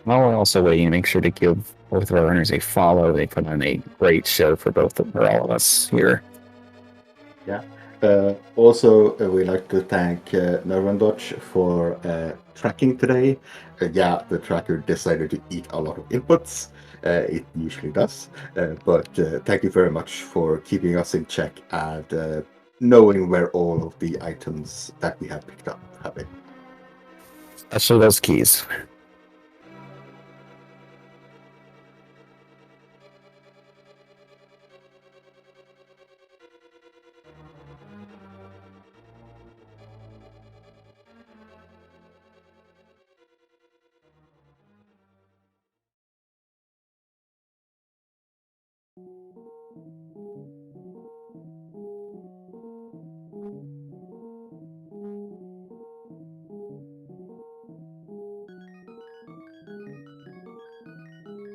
While we're also waiting, make sure to give both of our runners a follow. They put on a great show for all of us here. Yeah. Also, we'd like to thank Nervandotch for tracking today. Yeah, the tracker decided to eat a lot of inputs. It usually does. But thank you very much for keeping us in check and knowing where all of the items that we have picked up have been. Especially those keys.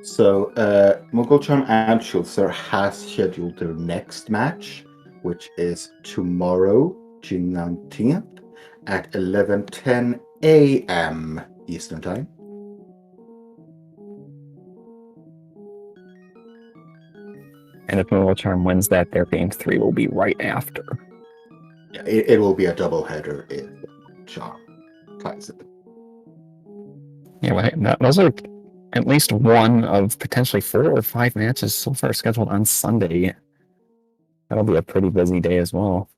So, mooglecharm and Schulzer has scheduled their next match, which is tomorrow, June 19th, at 11:10 a.m. Eastern Time. And if mooglecharm wins that, their game 3 will be right after. Yeah, it will be a double header if Charm ties it. Yeah, well, those are at least one of potentially 4 or 5 matches so far scheduled on Sunday. That'll be a pretty busy day as well.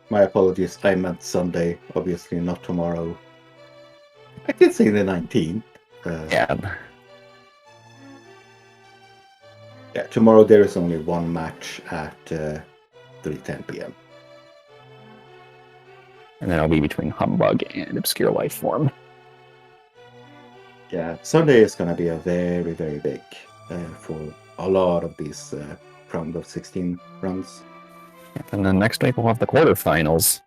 My apologies, I meant Sunday, obviously not tomorrow. I did say the 19th. Yeah. Yeah, tomorrow there is only one match at 3:10 p.m. And that'll be between Humbug and Obscure Lifeform. Yeah, Sunday is going to be a very, very big for a lot of these round of 16 runs. And then next week we'll have the quarterfinals.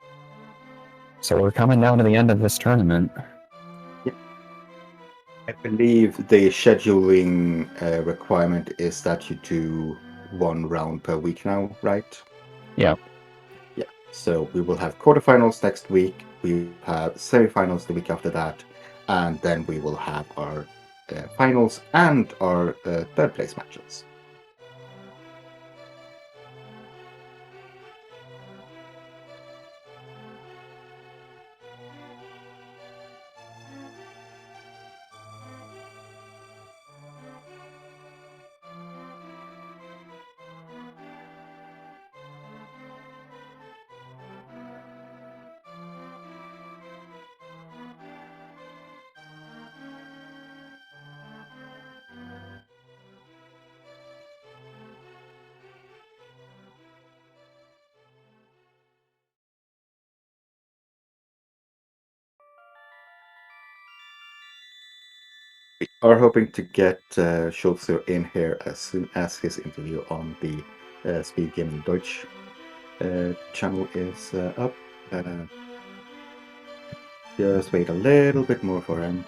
So we're coming down to the end of this tournament. Yeah. I believe the scheduling requirement is that you do 1 round per week now, right? Yeah. Yeah. So we will have quarterfinals next week. We will have semifinals the week after that, and then we will have our finals and our third place matches. We are hoping to get Schulzer in here as soon as his interview on the SpeedGaming Deutsch channel is up. Just wait a little bit more for him.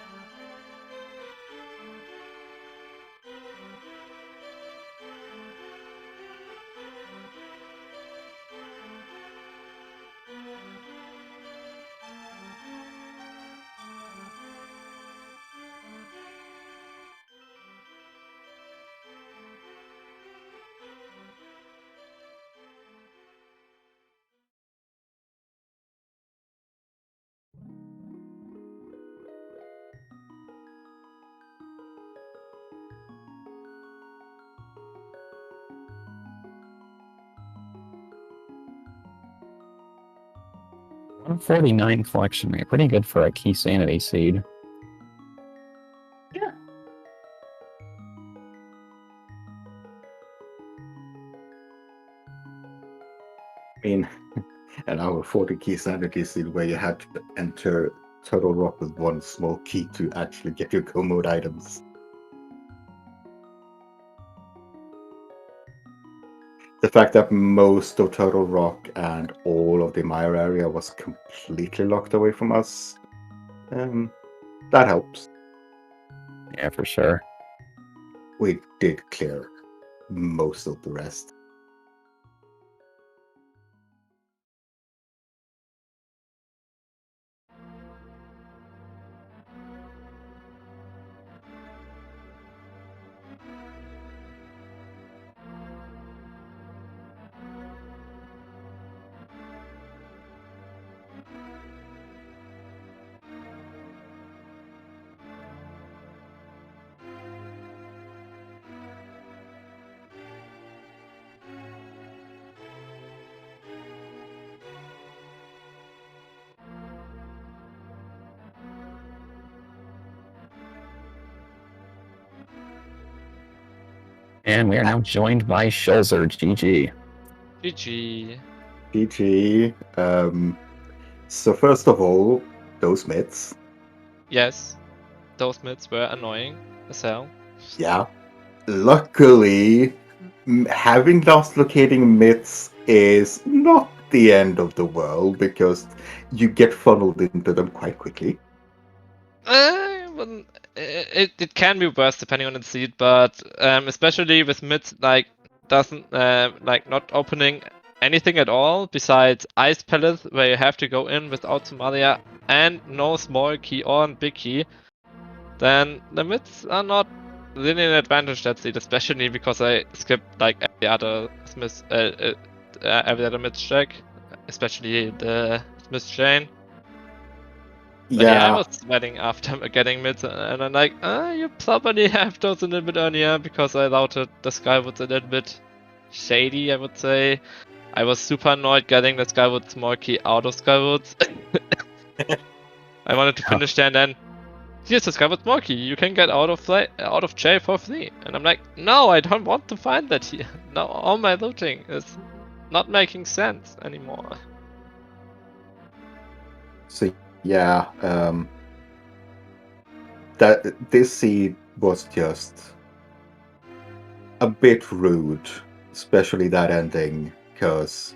$149 collection rate. Pretty good for a key sanity seed. Yeah. I mean, And our 40 key sanity seed where you had to enter Turtle Rock with one small key to actually get your go mode items. The fact that most of Turtle Rock and all of the Mire area was completely locked away from us, that helps. Yeah, for sure. We did clear most of the rest. And we are now joined by Schulzer. GG. GG. GG. So first of all, those myths. Yes, those myths were annoying as hell. Yeah. Luckily, having lost locating myths is not the end of the world because you get funneled into them quite quickly. Well, it can be worse depending on the seed, but especially with myths like doesn't like not opening anything at all besides ice pellets where you have to go in without Somalia and no small key or big key, then the myths are not really an advantage that seed, especially because I skipped like every other myth check, especially the Smith chain. But yeah, I was sweating after getting mid, and I'm like, you probably have those a little bit earlier because I routed the Skywoods a little bit shady, I would say. I was super annoyed getting the Skywoods small key out of Skywoods. I wanted to finish there and then, here's the Skywoods small key, you can get out of jail for free. And I'm like, no, I don't want to find that here. Now all my looting is not making sense anymore. So yeah, that this seed was just a bit rude, especially that ending, because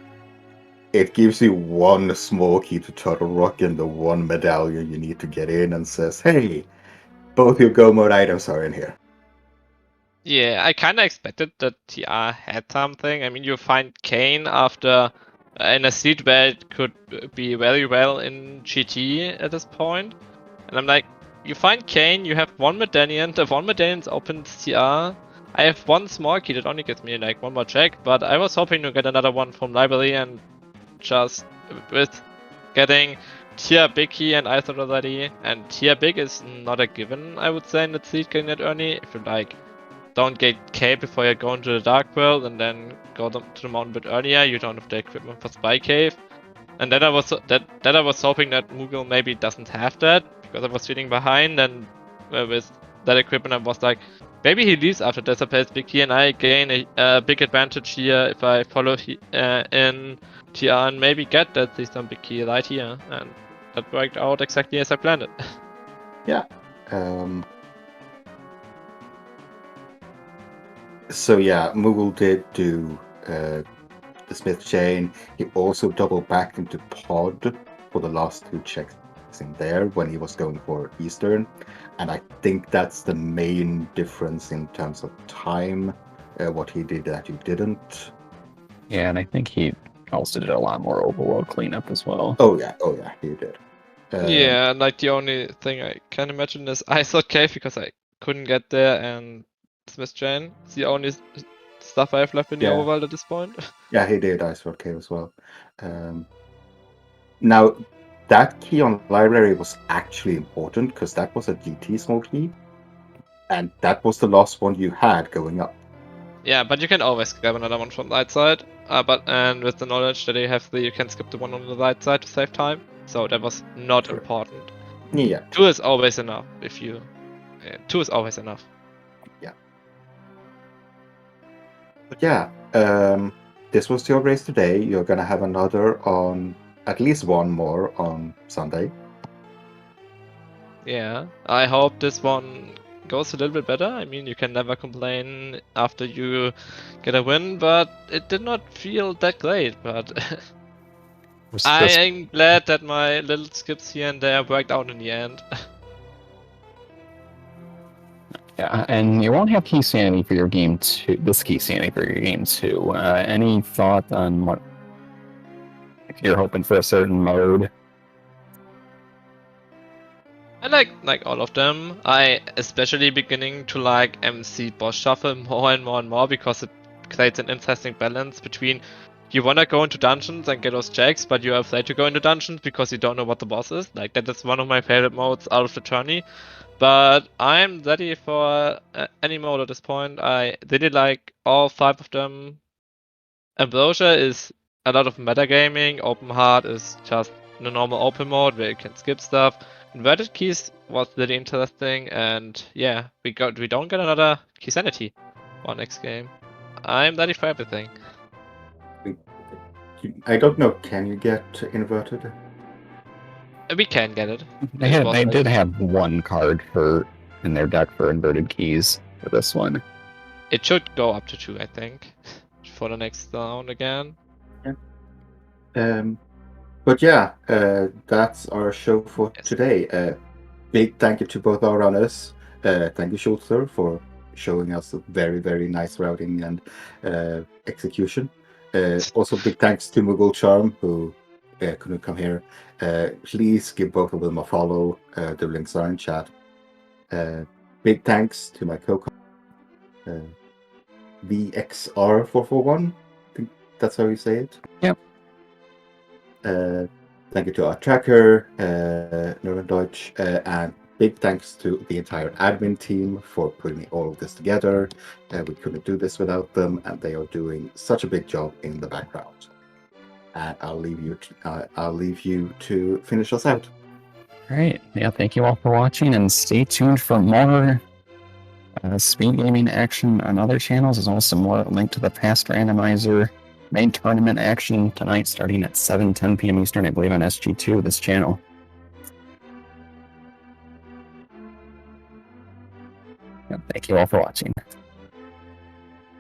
it gives you one small key to Turtle Rock and the one medallion you need to get in and says, hey, both your go mode items are in here. Yeah, I kind of expected that TR had something. I mean, you find Kane after in a seat where it could be very well in GT at this point. And I'm like, you find Kane, you have one medallion, the one medallion's open TR. I have one small key that only gives me like one more check, but I was hoping to get another one from library and just with getting tier big key and ice already. And tier big is not a given, I would say, in the seat getting it early. If you like don't get K before you go into the Dark World and then go to the mountain a bit earlier, you don't have the equipment for Spy Cave. And then I was I was hoping that Moogle maybe doesn't have that because I was feeling behind, and with that equipment I was like, maybe he leaves after Dissipates big key and I gain a big advantage here if I follow in TR and maybe get that some big key right here, and that worked out exactly as I planned it. Yeah. So yeah, Moogle did do the Smith chain. He also doubled back into Pod for the last two checks in there when he was going for Eastern. And I think that's the main difference in terms of time, what he did that you didn't. Yeah, and I think he also did a lot more overworld cleanup as well. Oh yeah, he did. Yeah, like the only thing I can imagine is I thought Cave because I couldn't get there, and Smith Chain. It's the only stuff I have left in the overworld at this point. Yeah, he did Ice Road Cave as well. Now, that key on library was actually important because that was a GT small key, and that was the last one you had going up. Yeah, but you can always grab another one from the right side. And with the knowledge that you have, you can skip the one on the right side to save time. So that was not important. Yeah. 2 is always enough if you. 2 is always enough. Yeah. But yeah, this was your race today. You're gonna have another on, at least one more on Sunday. Yeah, I hope this one goes a little bit better. I mean, you can never complain after you get a win, but it did not feel that great. But I am glad that my little skips here and there worked out in the end. Yeah, and you won't have key sanity for your game 2. This key sanity for your game 2. Any thought on what if you're hoping for a certain mode? I like all of them. I especially beginning to like MC boss shuffle more and more and more because it creates an interesting balance between you wanna go into dungeons and get those checks, but you're afraid to go into dungeons because you don't know what the boss is. Like that is one of my favorite modes out of the tourney. But I'm ready for any mode at this point. I really like all 5 of them. Ambrosia is a lot of metagaming. Open Heart is just the normal open mode where you can skip stuff. Inverted Keys was really interesting, and yeah, we don't get another Key Sanity for next game. I'm ready for everything. I don't know. Can you get inverted? We can get it. They did have one card in their deck for inverted keys for this one. It should go up to 2, I think, for the next round again. But yeah, that's our show for today. Big thank you to both our runners. Thank you, Schulzer, for showing us a very, very nice routing and execution. Also, big thanks to mooglecharm, who couldn't come here. Please give both of them a follow. The links are in chat. Big thanks to my co-host, VXR441. I think that's how you say it. Yep. Thank you to our tracker, Deutsch, and big thanks to the entire admin team for putting all of this together. We couldn't do this without them, and they are doing such a big job in the background. And I'll leave you to finish us out. All right. Yeah, thank you all for watching, and stay tuned for more speed gaming action on other channels, as well as some more link to the past randomizer main tournament action tonight starting at 7:10 p.m. Eastern, I believe, on SG2, this channel. Thank you all for watching.